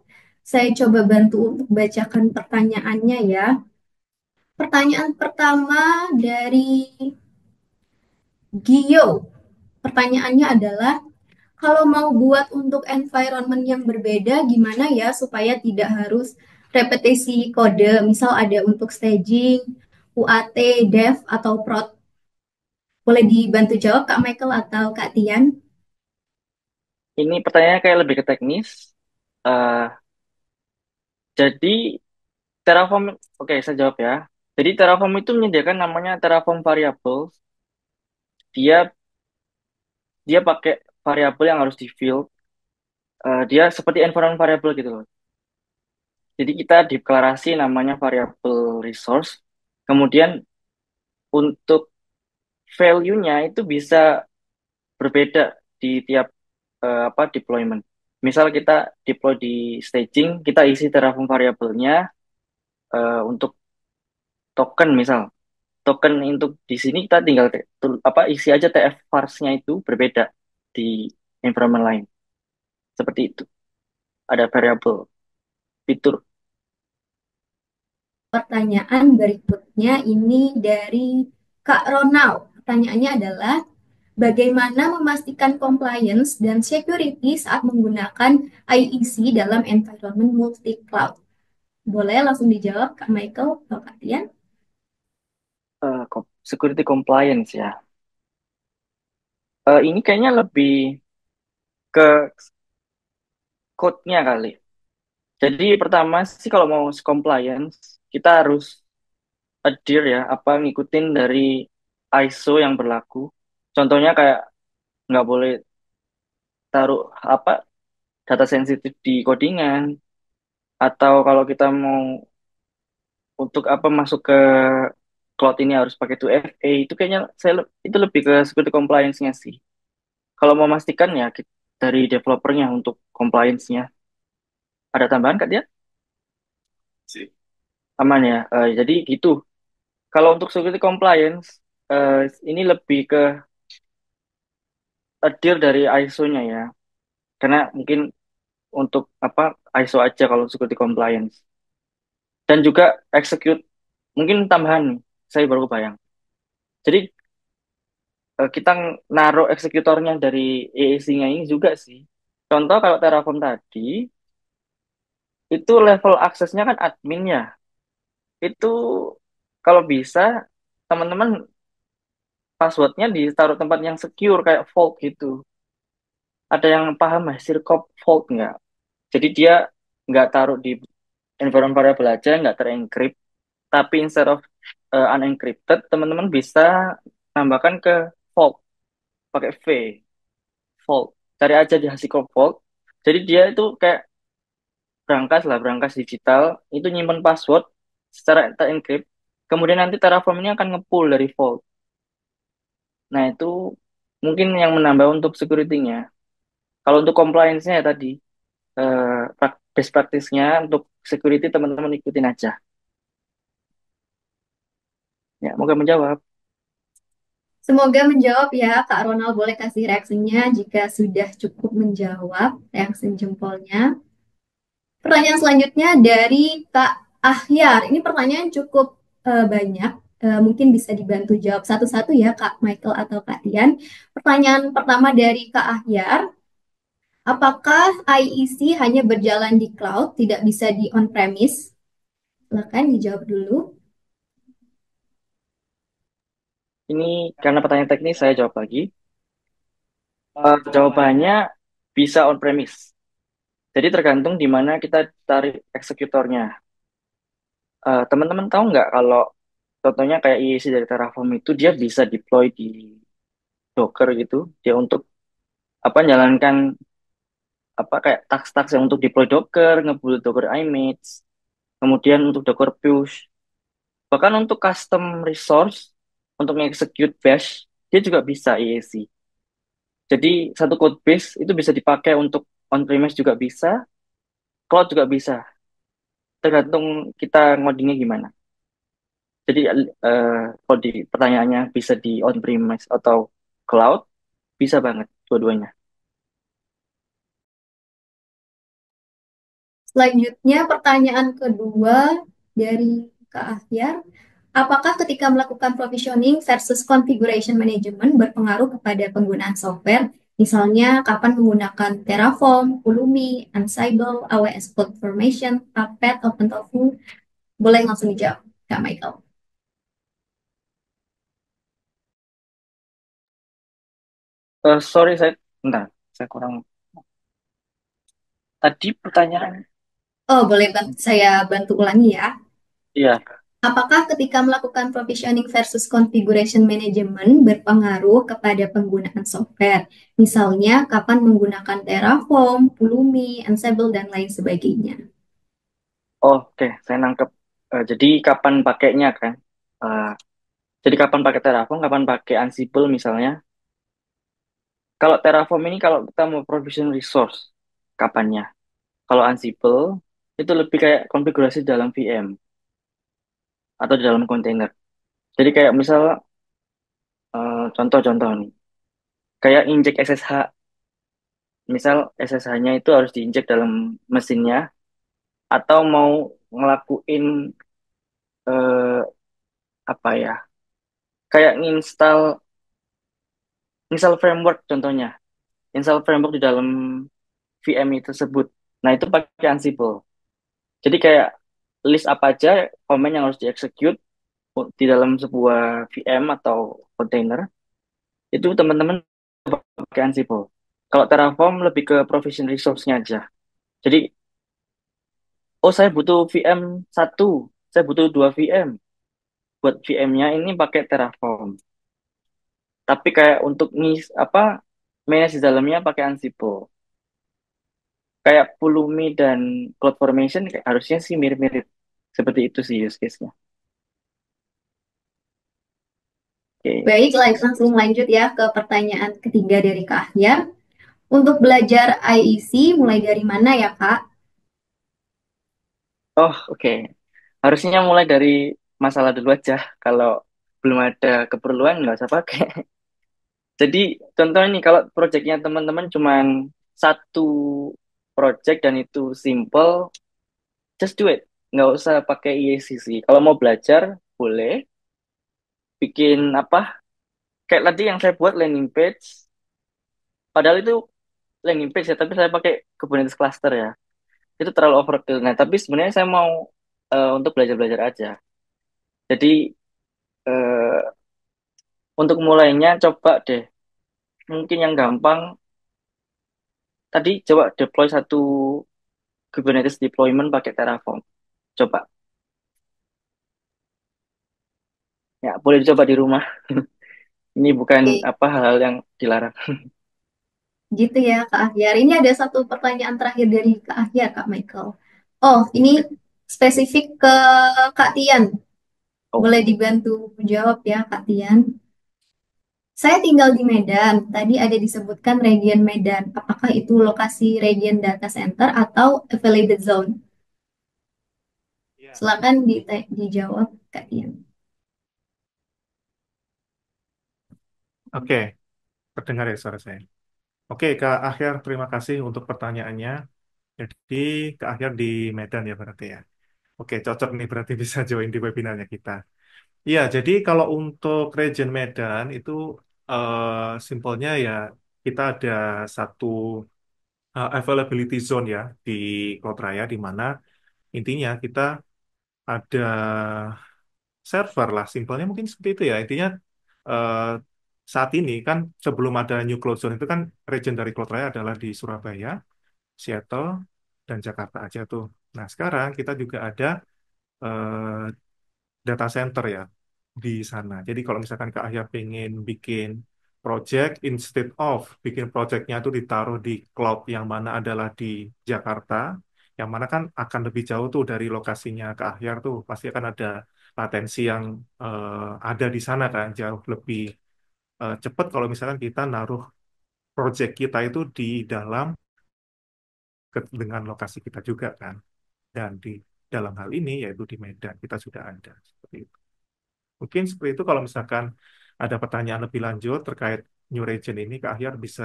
Saya coba bantu untuk bacakan pertanyaannya ya. Pertanyaan pertama dari Gio. Pertanyaannya adalah, kalau mau buat untuk environment yang berbeda, gimana ya supaya tidak harus repetisi kode? Misal ada untuk staging, UAT, dev, atau prod. Boleh dibantu jawab Kak Michael atau Kak Tian? Ini pertanyaannya kayak lebih ke teknis. Eh, jadi Terraform, oke saya jawab ya. Jadi Terraform itu menyediakan namanya Terraform Variables. Dia dia pakai variabel yang harus di fill. Dia seperti environment variable gitu loh. Jadi kita deklarasi namanya variabel resource. Kemudian untuk value-nya itu bisa berbeda di tiap apa deployment. Misal kita deploy di staging, kita isi Terraform variabelnya untuk token misal. Token untuk di sini kita tinggal apa isi aja TF vars-nya itu berbeda di environment lain. Seperti itu. Ada variabel fitur. Pertanyaan berikutnya ini dari Kak Ronald. Pertanyaannya adalah, bagaimana memastikan compliance dan security saat menggunakan IEC dalam environment multi-cloud? Boleh langsung dijawab Kak Michael atau Kak Tian? Security compliance ya. Ini kayaknya lebih ke code-nya kali. Jadi pertama sih kalau mau compliance, kita harus adhere ya, apa ngikutin dari ISO yang berlaku. Contohnya kayak nggak boleh taruh apa data sensitif di codingan, atau kalau kita mau untuk apa masuk ke cloud ini harus pakai 2FA, itu kayaknya itu lebih ke security compliance-nya sih. Kalau mau memastikan ya dari developernya untuk compliance-nya. Ada tambahan Kak dia? Aman ya. Jadi gitu. Kalau untuk security compliance, eh, ini lebih ke adhere dari ISO-nya ya. Karena mungkin untuk apa ISO aja kalau security compliance. Dan juga execute, mungkin tambahan nih, saya baru kebayang. Jadi kita naruh eksekutornya dari EAC-nya ini juga sih. Contoh kalau Terraform tadi, itu level aksesnya kan admin ya. Itu kalau bisa teman-teman passwordnya ditaruh tempat yang secure kayak vault gitu. Ada yang paham Circup vault nggak? Jadi dia nggak taruh di environment variable aja, nggak terencrypt, tapi instead of unencrypted, teman-teman bisa tambahkan ke vault pakai V, vault. Cari aja di Circup vault. Jadi dia itu kayak berangkas lah, berangkas digital, itu nyimpen password secara terencrypt. Kemudian nanti Terraform ini akan nge-pull dari vault. Nah, itu mungkin yang menambah untuk security-nya. Kalau untuk compliance-nya ya tadi, best practice-nya untuk security teman-teman ikutin aja. Ya, moga menjawab. Semoga menjawab ya, Kak Ronald. Boleh kasih reaksinya jika sudah cukup menjawab, reaksi jempolnya. Pertanyaan selanjutnya dari Kak Ahyar. Ini pertanyaan cukup banyak. Mungkin bisa dibantu jawab satu-satu ya, Kak Michael atau Kak Tian. Pertanyaan pertama dari Kak Ahyar, apakah IEC hanya berjalan di cloud, tidak bisa di on-premise? Silakan dijawab dulu. Ini karena pertanyaan teknis, saya jawab lagi. Jawabannya bisa on-premise. Jadi tergantung di mana kita tarik eksekutornya. Teman-teman tahu nggak kalau contohnya kayak IEC dari Terraform itu dia bisa deploy di Docker gitu. Dia untuk apa jalankan apa kayak task-task yang untuk deploy Docker, nge-build Docker image, kemudian untuk Docker push, bahkan untuk custom resource untuk execute bash, dia juga bisa IAC. Jadi satu code base itu bisa dipakai untuk on-premise juga bisa, cloud juga bisa, tergantung kita ngodingnya gimana. Jadi kalau di pertanyaannya bisa di on-premise atau cloud, bisa banget dua-duanya. Selanjutnya, pertanyaan kedua dari Kak Ahyar. Apakah ketika melakukan provisioning versus configuration management berpengaruh kepada penggunaan software? Misalnya, kapan menggunakan Terraform, Pulumi, Ansible, AWS CloudFormation, Puppet, OpenTofu? Boleh langsung dijawab, Kak Michael. Sorry, bentar, saya kurang. Tadi pertanyaan, Oh, boleh saya bantu ulangi ya. iya. Apakah ketika melakukan provisioning versus configuration management berpengaruh kepada penggunaan software? Misalnya, kapan menggunakan Terraform, Pulumi, Ansible, dan lain sebagainya. Oh, oke, saya nangkep. Jadi kapan pakainya kan? Eh, jadi kapan pakai Terraform, kapan pakai Ansible misalnya. Kalau Terraform ini kalau kita mau provision resource, kapannya? Kalau Ansible itu lebih kayak konfigurasi dalam VM atau di dalam kontainer. Jadi kayak misal contoh-contoh nih, kayak injek SSH. Misal SSH-nya itu harus diinjek dalam mesinnya atau mau ngelakuin eh, apa ya? Kayak install framework contohnya. Install framework di dalam VM itu tersebut. Nah, itu pakai Ansible. Jadi kayak list apa aja komen yang harus dieksekut di dalam sebuah VM atau container itu teman-teman pakai Ansible. Kalau Terraform lebih ke provision resource-nya aja. Jadi, oh saya butuh VM satu, saya butuh dua VM. Buat VM-nya ini pakai Terraform. Tapi kayak untuk manage di dalamnya pakai Ansible. Kayak Pulumi dan CloudFormation kayak harusnya sih mirip-mirip. Seperti itu sih use case-nya. Oke. Baik, langsung lanjut ya ke pertanyaan ketiga dari Kak Ahyar. Untuk belajar IEC, mulai dari mana ya, Kak? Oh, oke. Harusnya mulai dari masalah dulu aja. Kalau belum ada keperluan, nggak usah pakai. Jadi, contoh ini kalau proyeknya teman-teman cuman satu project dan itu simple, just do it. Nggak usah pakai IECC. Kalau mau belajar, boleh. Bikin apa? Kayak tadi yang saya buat landing page. Padahal itu landing page ya, tapi saya pakai Kubernetes cluster ya. Itu terlalu overkill. Nah, tapi sebenarnya saya mau untuk belajar-belajar aja. Jadi, eh, untuk mulainya coba deh. Mungkin yang gampang, tadi coba deploy satu Kubernetes deployment pakai Terraform. Coba. Ya, boleh dicoba di rumah. Ini bukan Oke, apa hal-hal yang dilarang. gitu ya, Kak Ahyar. Ini ada satu pertanyaan terakhir dari Kak Ahyar, Kak Michael. Oh, ini spesifik ke Kak Tian. Oh, Boleh dibantu jawab ya, Kak Tian. Saya tinggal di Medan. Tadi ada disebutkan region Medan. Apakah itu lokasi region data center atau available zone? Ya. Silakan dijawab, Kak Tian. Oke, terdengar ya suara saya. Oke, Kak Akhir, terima kasih untuk pertanyaannya. Jadi, Kak Akhir di Medan ya berarti ya. Oke, cocok nih berarti bisa join di webinarnya kita. Iya, jadi kalau untuk region Medan itu simpelnya ya kita ada satu availability zone ya di Cloud Raya di mana intinya kita ada server lah, simpelnya mungkin seperti itu ya. Intinya eh, saat ini kan sebelum ada New Cloud Zone itu kan region dari Cloud Raya adalah di Surabaya, Seattle, dan Jakarta aja tuh. Nah, sekarang kita juga ada eh, data center ya di sana. Jadi kalau misalkan Kak Ahya pengen bikin project, instead of bikin projectnya itu ditaruh di cloud yang mana adalah di Jakarta, yang mana kan akan lebih jauh tuh dari lokasinya Kak Ahyar tuh, pasti akan ada latensi yang ada di sana kan, jauh lebih cepat kalau misalkan kita naruh project kita itu di dalam dengan lokasi kita juga kan. Dan di dalam hal ini yaitu di Medan kita sudah ada seperti itu. Mungkin seperti itu kalau misalkan ada pertanyaan lebih lanjut terkait New Region ini, Kak Ahyar bisa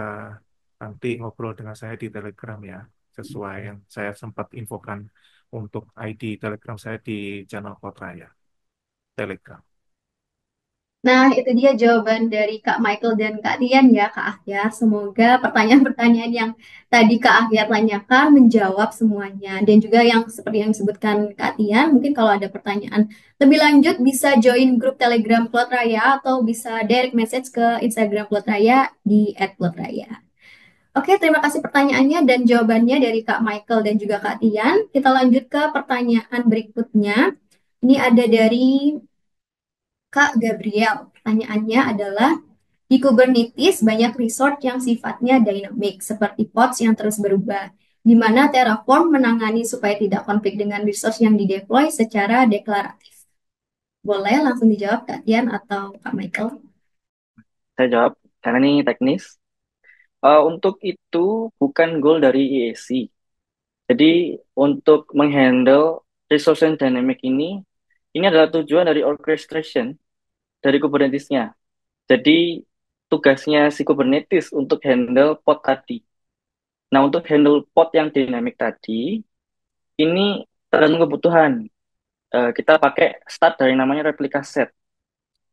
nanti ngobrol dengan saya di Telegram ya. sesuai yang saya sempat infokan untuk ID Telegram saya di channel Cloud Raya Telegram. Nah, itu dia jawaban dari Kak Michael dan Kak Tian ya, Kak Ahyar. Semoga pertanyaan-pertanyaan yang tadi Kak Ahyar tanyakan menjawab semuanya. Dan juga yang seperti yang disebutkan Kak Tian, mungkin kalau ada pertanyaan lebih lanjut bisa join grup Telegram Plot Raya atau bisa direct message ke Instagram Plot Raya di @plotraya. Oke, terima kasih pertanyaannya dan jawabannya dari Kak Michael dan juga Kak Tian. Kita lanjut ke pertanyaan berikutnya. Ini ada dari Kak Gabriel. Pertanyaannya adalah, di Kubernetes banyak resource yang sifatnya dynamic, seperti pods yang terus berubah, di mana Terraform menangani supaya tidak konflik dengan resource yang dideploy secara deklaratif. Boleh langsung dijawab Kak Tian atau Kak Michael? Saya jawab, karena ini teknis. Untuk itu bukan goal dari IAC. Jadi untuk menghandle resource and dynamic ini adalah tujuan dari orchestration dari Kubernetes-nya. Jadi tugasnya si Kubernetes untuk handle pod tadi. Nah, untuk handle pod yang dynamic tadi, ini tergantung kebutuhan. Kita pakai start dari namanya replica set.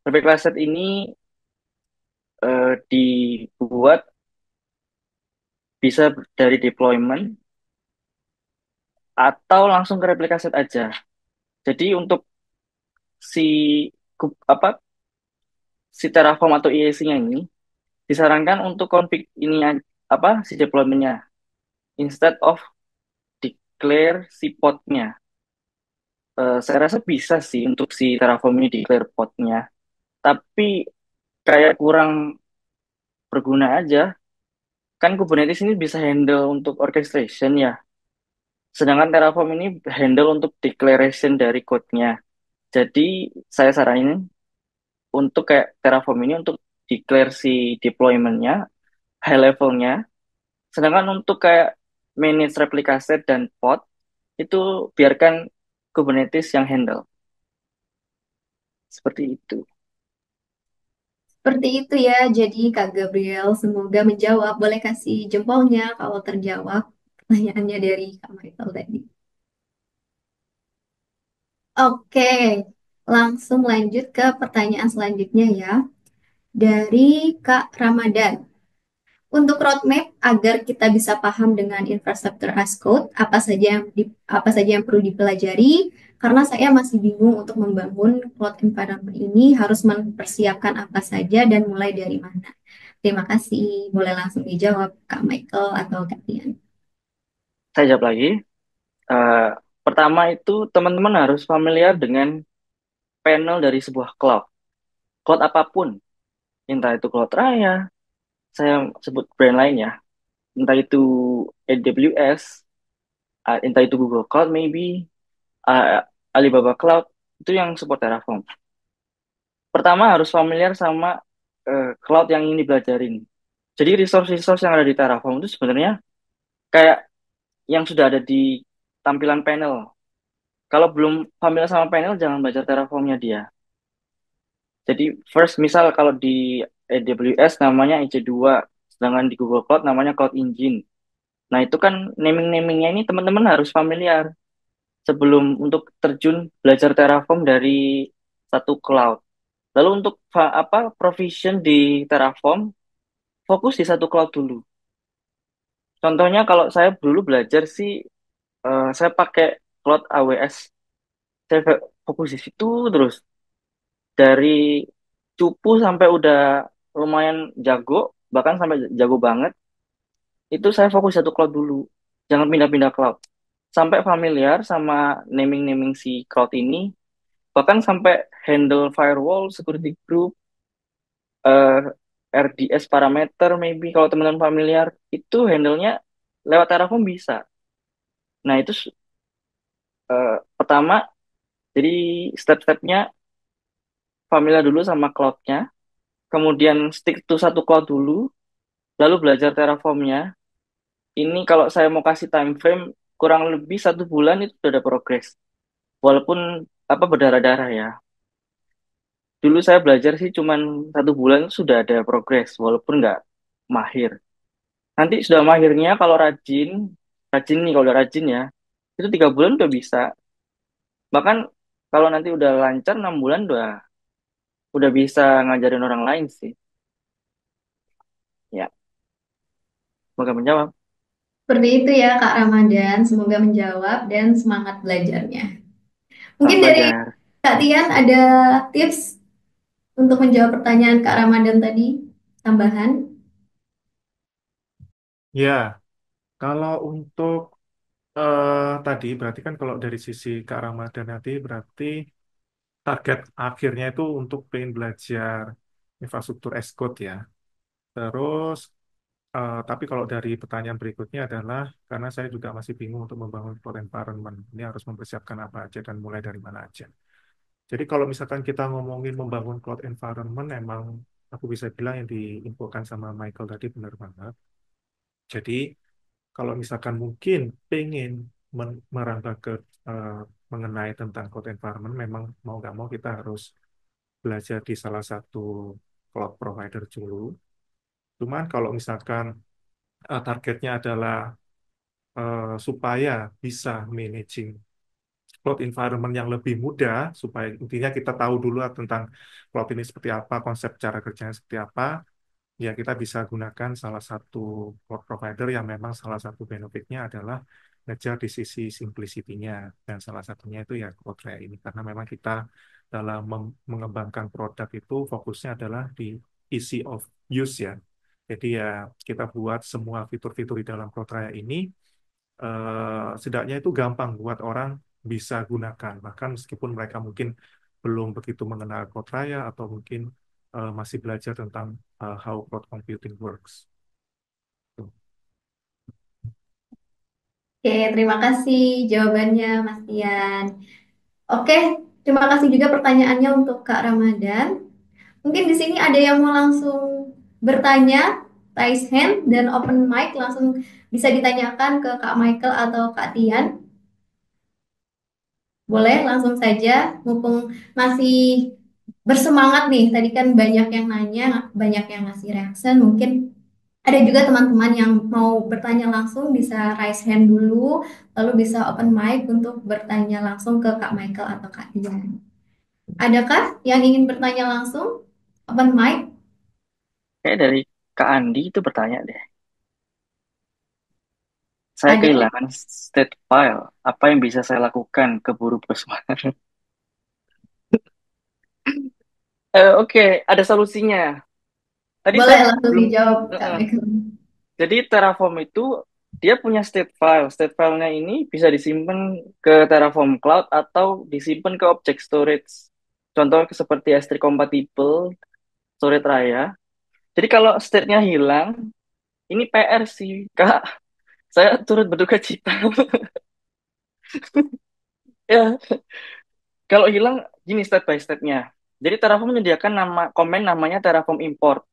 Replica set ini dibuat bisa dari deployment atau langsung ke replica set aja. Jadi untuk si apa si Terraform atau IAC-nya ini disarankan untuk config ini apa si deployment-nya instead of declare si pod-nya. Saya rasa bisa sih untuk si Terraform ini declare pod-nya, tapi kayak kurang berguna aja. Kan Kubernetes ini bisa handle untuk orchestration ya, sedangkan Terraform ini handle untuk declaration dari code-nya. Jadi saya saranin untuk kayak Terraform ini untuk declare si deployment-nya, high level-nya, sedangkan untuk kayak manage replica set dan pod, itu biarkan Kubernetes yang handle. Seperti itu. Seperti itu ya, jadi Kak Gabriel semoga menjawab. Boleh kasih jempolnya kalau terjawab pertanyaannya dari Kak Michael tadi. Oke, langsung lanjut ke pertanyaan selanjutnya ya. Dari Kak Ramadan. Untuk roadmap agar kita bisa paham dengan infrastruktur as code, apa saja yang perlu dipelajari, karena saya masih bingung untuk membangun cloud environment ini harus mempersiapkan apa saja dan mulai dari mana. Terima kasih. Boleh langsung dijawab Kak Michael atau Kak Tian. Saya jawab lagi. Eh, Pertama itu teman-teman harus familiar dengan panel dari sebuah cloud. Cloud apapun, entah itu cloud raya, saya sebut brand lain ya, entah itu AWS, entah itu Google Cloud maybe, uh, Alibaba Cloud, itu yang support Terraform. Pertama harus familiar sama cloud yang ingin dipelajarin. Jadi resource-resource yang ada di Terraform itu sebenarnya kayak yang sudah ada di tampilan panel. Kalau belum familiar sama panel, jangan baca Terraformnya dia. Jadi first misal kalau di AWS namanya EC2, sedangkan di Google Cloud namanya Cloud Engine. Nah itu kan naming-namingnya ini teman-teman harus familiar sebelum untuk terjun belajar Terraform dari satu cloud. Lalu untuk apa provision di Terraform, fokus di satu cloud dulu. Contohnya kalau saya dulu belajar sih, saya pakai cloud AWS. Saya fokus di situ terus. Dari cupu sampai udah lumayan jago, bahkan sampai jago banget, itu saya fokus satu cloud dulu. Jangan pindah-pindah cloud. Sampai familiar sama naming-naming si cloud ini, bahkan sampai handle firewall, security group, eh, RDS parameter, maybe kalau teman-teman familiar, itu handle-nya lewat Terraform bisa. Nah, itu pertama, jadi step-stepnya familiar dulu sama cloud-nya, kemudian stick to satu cloud dulu, lalu belajar Terraform-nya. Ini kalau saya mau kasih time frame, kurang lebih 1 bulan itu sudah ada progres. Walaupun apa berdarah-darah ya. Dulu saya belajar sih cuman 1 bulan sudah ada progres, walaupun nggak mahir. Nanti sudah mahirnya kalau rajin, rajin nih, kalau udah rajin ya, itu 3 bulan udah bisa. Bahkan kalau nanti udah lancar 6 bulan udah bisa ngajarin orang lain sih. Ya, semoga menjawab. Seperti itu ya Kak Ramadan, semoga menjawab dan semangat belajarnya. Mungkin Selamat dari belajar. Kak Tian ada tips untuk menjawab pertanyaan Kak Ramadan tadi, tambahan. Ya, kalau untuk tadi berarti kan kalau dari sisi Kak Ramadan nanti berarti target akhirnya itu untuk pengen belajar infrastruktur as code ya. Terus, tapi kalau dari pertanyaan berikutnya adalah karena saya juga masih bingung untuk membangun cloud environment. Ini harus mempersiapkan apa aja dan mulai dari mana aja. Jadi kalau misalkan kita ngomongin membangun cloud environment, emang aku bisa bilang yang diinfokan sama Michael tadi benar banget. Jadi kalau misalkan mungkin pengen merambah ke eh, mengenai tentang cloud environment, memang mau nggak mau kita harus belajar di salah satu cloud provider dulu. Cuman kalau misalkan targetnya adalah supaya bisa managing cloud environment yang lebih mudah, supaya intinya kita tahu dulu tentang cloud ini seperti apa, konsep cara kerjanya seperti apa, ya kita bisa gunakan salah satu cloud provider yang memang salah satu benefitnya adalah ngejar di sisi simplicity-nya. Dan salah satunya itu ya Cloudflare ini. Karena memang kita dalam mengembangkan produk itu fokusnya adalah di easy of use ya. Jadi ya kita buat semua fitur-fitur di dalam Cloudflare ini setidaknya itu gampang buat orang bisa gunakan. Bahkan meskipun mereka mungkin belum begitu mengenal Cloudflare atau mungkin masih belajar tentang how cloud computing works. Tuh. Oke, terima kasih jawabannya Mas Tian. Oke, terima kasih juga pertanyaannya untuk Kak Ramadan. Mungkin di sini ada yang mau langsung bertanya, raise hand dan open mic langsung bisa ditanyakan ke Kak Michael atau Kak Tian. Boleh langsung saja, mumpung masih bersemangat nih. Tadi kan banyak yang nanya, banyak yang ngasih reaction. Mungkin ada juga teman-teman yang mau bertanya langsung bisa raise hand dulu, lalu bisa open mic untuk bertanya langsung ke Kak Michael atau Kak Tian. Adakah yang ingin bertanya langsung? Open mic? Kayak dari Kak Andi itu bertanya deh. Saya Ada? kehilangan state file. Apa yang bisa saya lakukan? Keburu Bosmar. Oke, ada solusinya. Tadi Boleh saya langsung belum. dijawab Kak Heeh. Michael. Jadi Terraform itu dia punya state file. State filenya ini bisa disimpan ke Terraform Cloud atau disimpan ke object storage. Contoh seperti S3 compatible storage raya. Jadi kalau state-nya hilang, ini PR sih, Kak. Saya turut berduka cita. Ya, kalau hilang gini step by step-nya. Jadi Terraform menyediakan nama komen namanya Terraform import.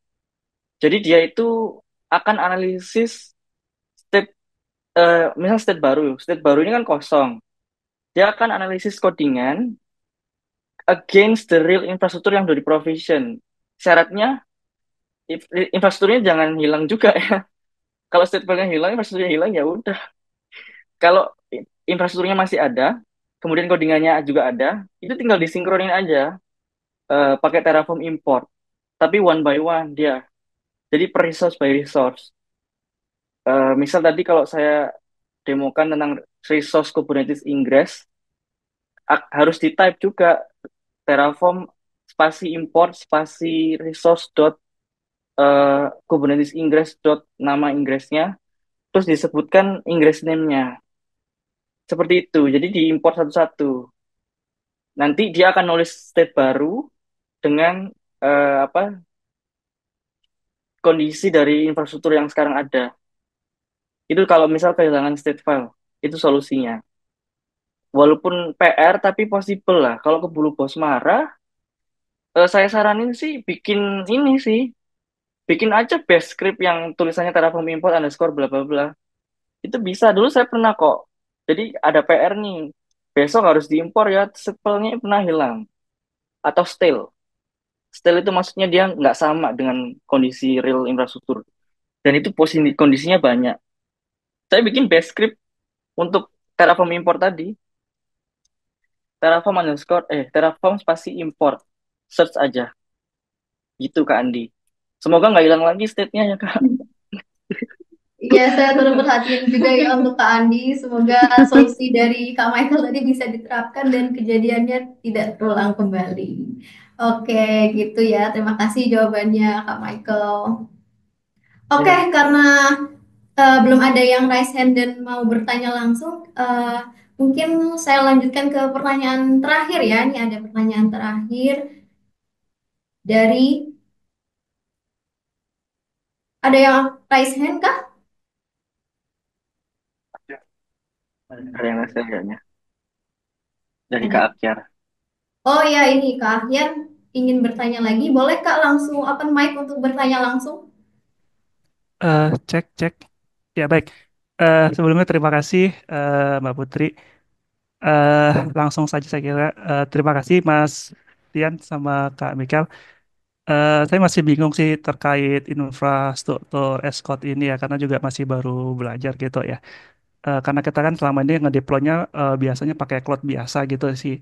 Jadi dia itu akan analisis state misal state baru ini kan kosong. Dia akan analisis codingan against the real infrastruktur yang udah di provision. Syaratnya infrastrukturnya jangan hilang juga ya. Kalau state file-nya hilang, infrastrukturnya hilang ya udah. Kalau infrastrukturnya masih ada, kemudian codingannya juga ada, itu tinggal disinkronin aja pakai Terraform import. Tapi one by one dia. Jadi per resource by resource. Misal tadi kalau saya demokan tentang resource Kubernetes ingress, harus di type juga Terraform spasi import spasi resource dot Kubernetes ingress dot nama ingressnya, terus disebutkan ingress name-nya. Seperti itu. Jadi diimport satu-satu. Nanti dia akan nulis state baru dengan apa kondisi dari infrastruktur yang sekarang ada. Itu kalau misal kehilangan state file, itu solusinya. Walaupun PR tapi possible lah. Kalau keburu bos marah, saya saranin sih bikin ini sih, bikin aja bash script yang tulisannya Terraform import underscore bla bla bla. Itu bisa. Dulu saya pernah kok. Jadi ada PR nih. Besok harus diimpor ya, sepelnya pernah hilang atau stale. Stale itu maksudnya dia nggak sama dengan kondisi real infrastruktur. Dan itu kondisinya banyak. Saya bikin bash script Untuk Terraform import tadi, Terraform spasi import. Search aja. Gitu Kak Andi. Semoga nggak hilang lagi state-nya ya Kak. Iya, saya turut perhatian juga ya untuk Kak Andi. Semoga solusi dari Kak Michael tadi bisa diterapkan dan kejadiannya tidak terulang kembali. Oke, gitu ya. Terima kasih jawabannya Kak Michael. Oke, Ya, karena belum ada yang raise hand dan mau bertanya langsung, mungkin saya lanjutkan ke pertanyaan terakhir ya. Ini ada pertanyaan terakhir dari, ada yang raise hand Kak? ada yang saya kayaknya. Dari Kak Ada. Akyar. Oh ya, ini Kak Ahyar ingin bertanya lagi. Boleh Kak langsung open mic untuk bertanya langsung? Cek, cek. Ya, baik. Sebelumnya terima kasih Mbak Putri. Eh, Langsung saja saya kira. Terima kasih Mas Tian sama Kak Mikael. Saya masih bingung sih terkait infrastruktur Escort ini ya, karena juga masih baru belajar gitu ya. Karena kita kan selama ini ngedeploynya biasanya pakai cloud biasa gitu sih.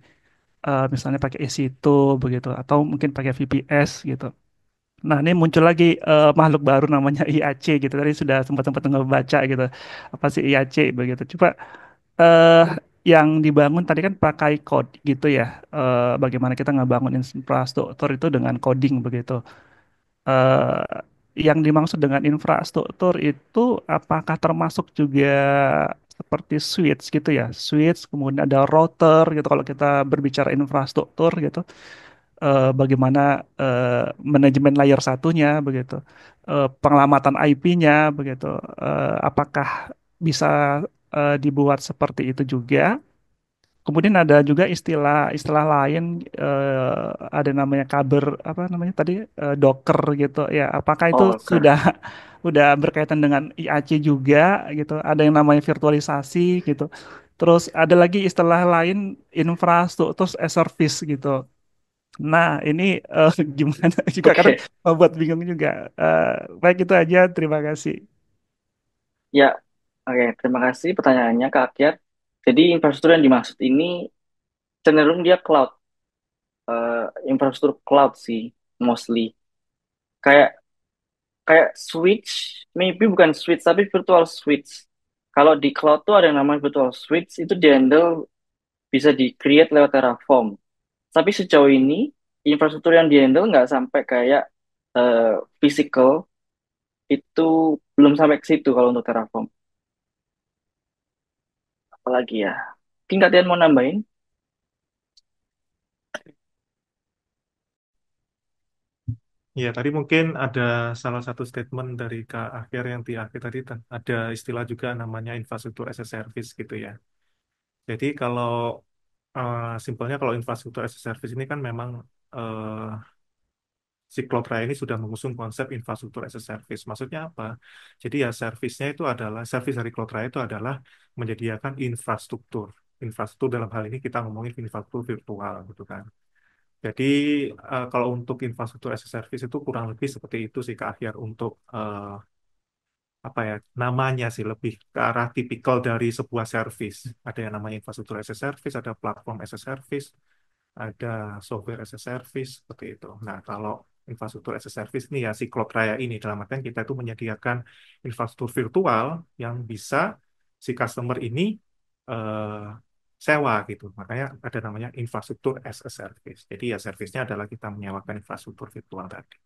Misalnya pakai EC2 begitu, atau mungkin pakai VPS gitu. Nah, ini muncul lagi makhluk baru namanya IAC gitu. Tadi sudah sempat-sempat ngebaca gitu. Apa sih IAC begitu. Coba eh yang dibangun tadi kan pakai code gitu ya. Bagaimana kita ngebangun infrastruktur itu dengan coding begitu. eh yang dimaksud dengan infrastruktur itu apakah termasuk juga seperti switch gitu ya? Switch, kemudian ada router gitu kalau kita berbicara infrastruktur gitu. Bagaimana manajemen layer satunya begitu, pengelamatan IP-nya begitu, apakah bisa dibuat seperti itu juga. Kemudian ada juga istilah-istilah lain, ada namanya kabar apa namanya tadi, Docker gitu ya. Apakah itu Oh, Kak. sudah udah berkaitan dengan IAC juga gitu? Ada yang namanya virtualisasi gitu. Terus ada lagi istilah lain infrastruktur as service gitu. Nah, ini gimana juga karena Oke. membuat bingung juga. Baik itu aja, terima kasih. Ya, oke. Terima kasih pertanyaannya Kak Akyar. Jadi infrastruktur yang dimaksud ini cenderung dia cloud. eh, Infrastruktur cloud sih, mostly. Kayak kayak switch, maybe bukan switch tapi virtual switch. Kalau di cloud tuh ada yang namanya virtual switch, itu di-handle bisa di-create lewat Terraform. Tapi sejauh ini infrastruktur yang di-handle nggak sampai kayak eh, physical, itu belum sampai ke situ kalau untuk Terraform. Apalagi ya, mungkin kalian mau nambahin? Ya, tadi mungkin ada salah satu statement dari Kak Akhir yang di akhir tadi ada istilah juga namanya infrastruktur as a service gitu ya. Jadi kalau simpelnya kalau infrastruktur as a service ini kan memang eh, si Cloudflare ini sudah mengusung konsep infrastruktur as a service. Maksudnya apa? Jadi ya service-nya itu adalah service dari Cloudflare itu adalah menyediakan infrastruktur. Infrastruktur dalam hal ini kita ngomongin infrastruktur virtual gitu kan. Jadi kalau untuk infrastruktur as a service itu kurang lebih seperti itu sih Kak Ahyar untuk apa ya namanya sih lebih ke arah tipikal dari sebuah service. Ada yang namanya infrastruktur as a service, ada platform as a service, ada software as a service seperti itu. Nah, kalau infrastruktur as a service ini ya si Cloud Raya ini dalam artian kita itu menyediakan infrastruktur virtual yang bisa si customer ini eh, sewa gitu. Makanya ada namanya infrastruktur as a service. Jadi ya servicenya adalah kita menyewakan infrastruktur virtual tadi.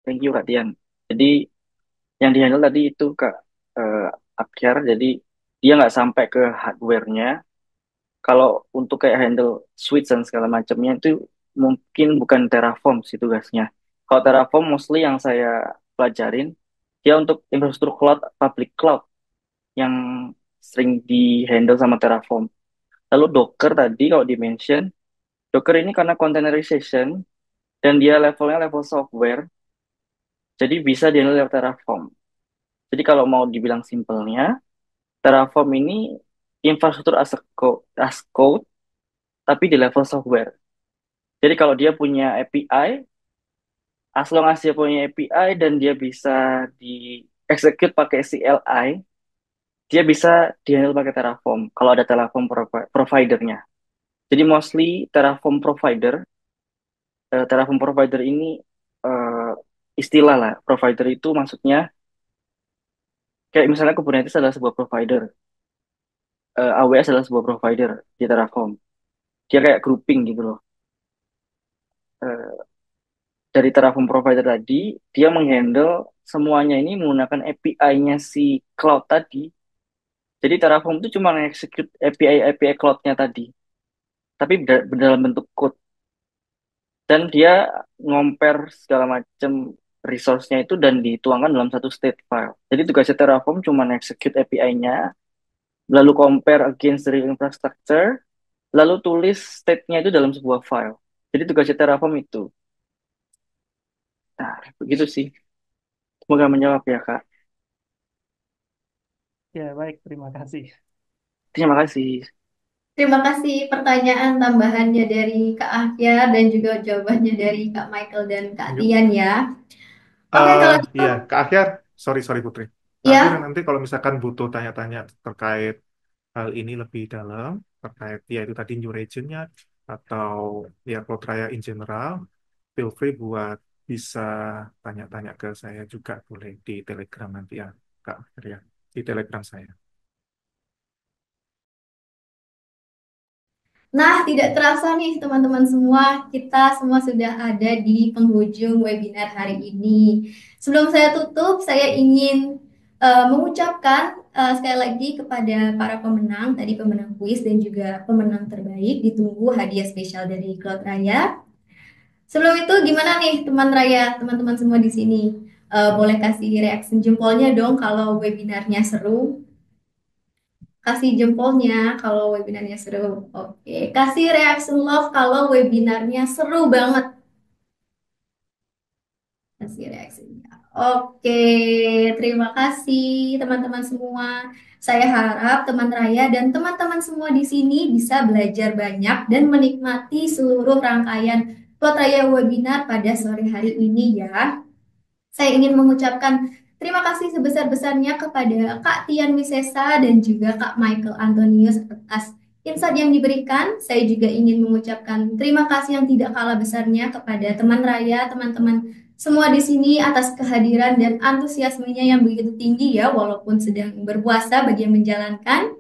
Thank you Kak Tian. Jadi yang di-handle tadi itu Kak eh, Akyar, jadi dia nggak sampai ke hardware-nya. Kalau untuk kayak handle switch dan segala macamnya itu mungkin bukan Terraform sih tugasnya. Kalau Terraform mostly yang saya pelajarin, dia untuk infrastruktur cloud, public cloud yang sering di-handle sama Terraform. Lalu Docker tadi kalau di-mention, Docker ini karena containerization dan dia levelnya level software, jadi bisa di-handle lewat Terraform. Jadi kalau mau dibilang simpelnya, Terraform ini infrastruktur as code, tapi di level software. Jadi kalau dia punya API, as long as dia punya API dan dia bisa di execute pakai CLI, dia bisa di-handle pakai Terraform kalau ada Terraform providernya. Jadi mostly Terraform provider ini eh, istilah lah. Provider itu maksudnya kayak misalnya Kubernetes adalah sebuah provider, AWS adalah sebuah provider di Terraform. Dia kayak grouping gitu loh. Eh, dari Terraform provider tadi, dia menghandle semuanya ini menggunakan API-nya si cloud tadi. Jadi Terraform itu cuma execute API cloud-nya tadi, tapi dalam bentuk code. Dan dia ngomper segala macam resource-nya itu dan dituangkan dalam satu state file. Jadi tugasnya Terraform cuma execute API-nya, lalu compare against the real infrastructure, lalu tulis state-nya itu dalam sebuah file. Jadi tugasnya Terraform itu. Nah, begitu sih. Semoga menjawab ya, Kak. Ya, baik, terima kasih. Terima kasih. Terima kasih pertanyaan tambahannya dari Kak Ahyar dan juga jawabannya dari Kak Michael dan Kak Yuk. Tian ya. Oke, kalau gitu Iya, Kak Ahyar, sorry Putri. Kak Ahyar ya. nanti kalau misalkan butuh tanya-tanya terkait hal ini lebih dalam, terkait ya itu tadi new region-nya atau ya Cloud Raya in general, feel free buat bisa tanya-tanya ke saya juga boleh di Telegram nanti ya, Kak Ahyar ya, di Telegram saya. Nah, tidak terasa nih teman-teman semua, kita semua sudah ada di penghujung webinar hari ini. Sebelum saya tutup, saya ingin mengucapkan sekali lagi kepada para pemenang, tadi pemenang kuis dan juga pemenang terbaik, ditunggu hadiah spesial dari Cloud Raya. Sebelum itu gimana nih teman Raya, teman-teman semua di sini? Boleh kasih reaksi jempolnya dong kalau webinarnya seru. Kasih jempolnya kalau webinarnya seru. Oke, kasih reaction love kalau webinarnya seru banget. Kasih reaksinya. Oke, terima kasih teman-teman semua. Saya harap teman Raya dan teman-teman semua di sini bisa belajar banyak dan menikmati seluruh rangkaian Plot Raya webinar pada sore hari ini ya. Saya ingin mengucapkan terima kasih sebesar-besarnya kepada Kak Tian Wisesa dan juga Kak Michael Antonius atas insight yang diberikan. Saya juga ingin mengucapkan terima kasih yang tidak kalah besarnya kepada teman Raya, teman-teman semua di sini atas kehadiran dan antusiasmenya yang begitu tinggi ya, walaupun sedang berpuasa bagi yang menjalankan.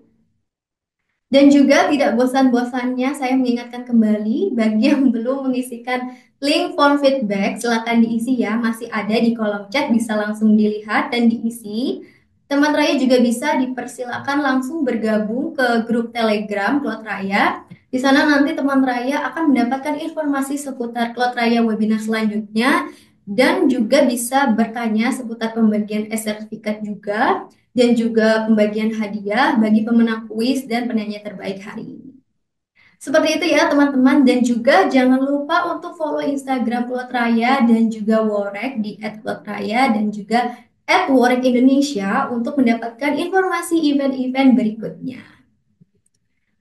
Dan juga tidak bosan-bosannya saya mengingatkan kembali bagi yang belum mengisikan link form feedback, silakan diisi ya, masih ada di kolom chat, bisa langsung dilihat dan diisi. Teman Raya juga bisa dipersilakan langsung bergabung ke grup Telegram Klot Raya. Di sana nanti teman Raya akan mendapatkan informasi seputar Klot Raya webinar selanjutnya dan juga bisa bertanya seputar pembagian e-sertifikat juga dan juga pembagian hadiah bagi pemenang kuis dan penyanyi terbaik hari ini. Seperti itu ya teman-teman, dan juga jangan lupa untuk follow Instagram Plot Raya dan juga Worek di @plotraya dan juga @worek_indonesia untuk mendapatkan informasi event-event berikutnya.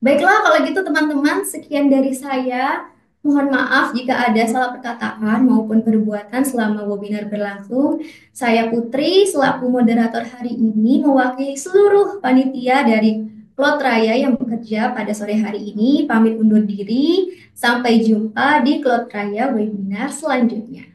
Baiklah, kalau gitu teman-teman, sekian dari saya. Mohon maaf jika ada salah perkataan maupun perbuatan selama webinar berlangsung. Saya Putri, selaku moderator hari ini, mewakili seluruh panitia dari Plot Raya yang bekerja pada sore hari ini. Pamit undur diri, sampai jumpa di Plot Raya webinar selanjutnya.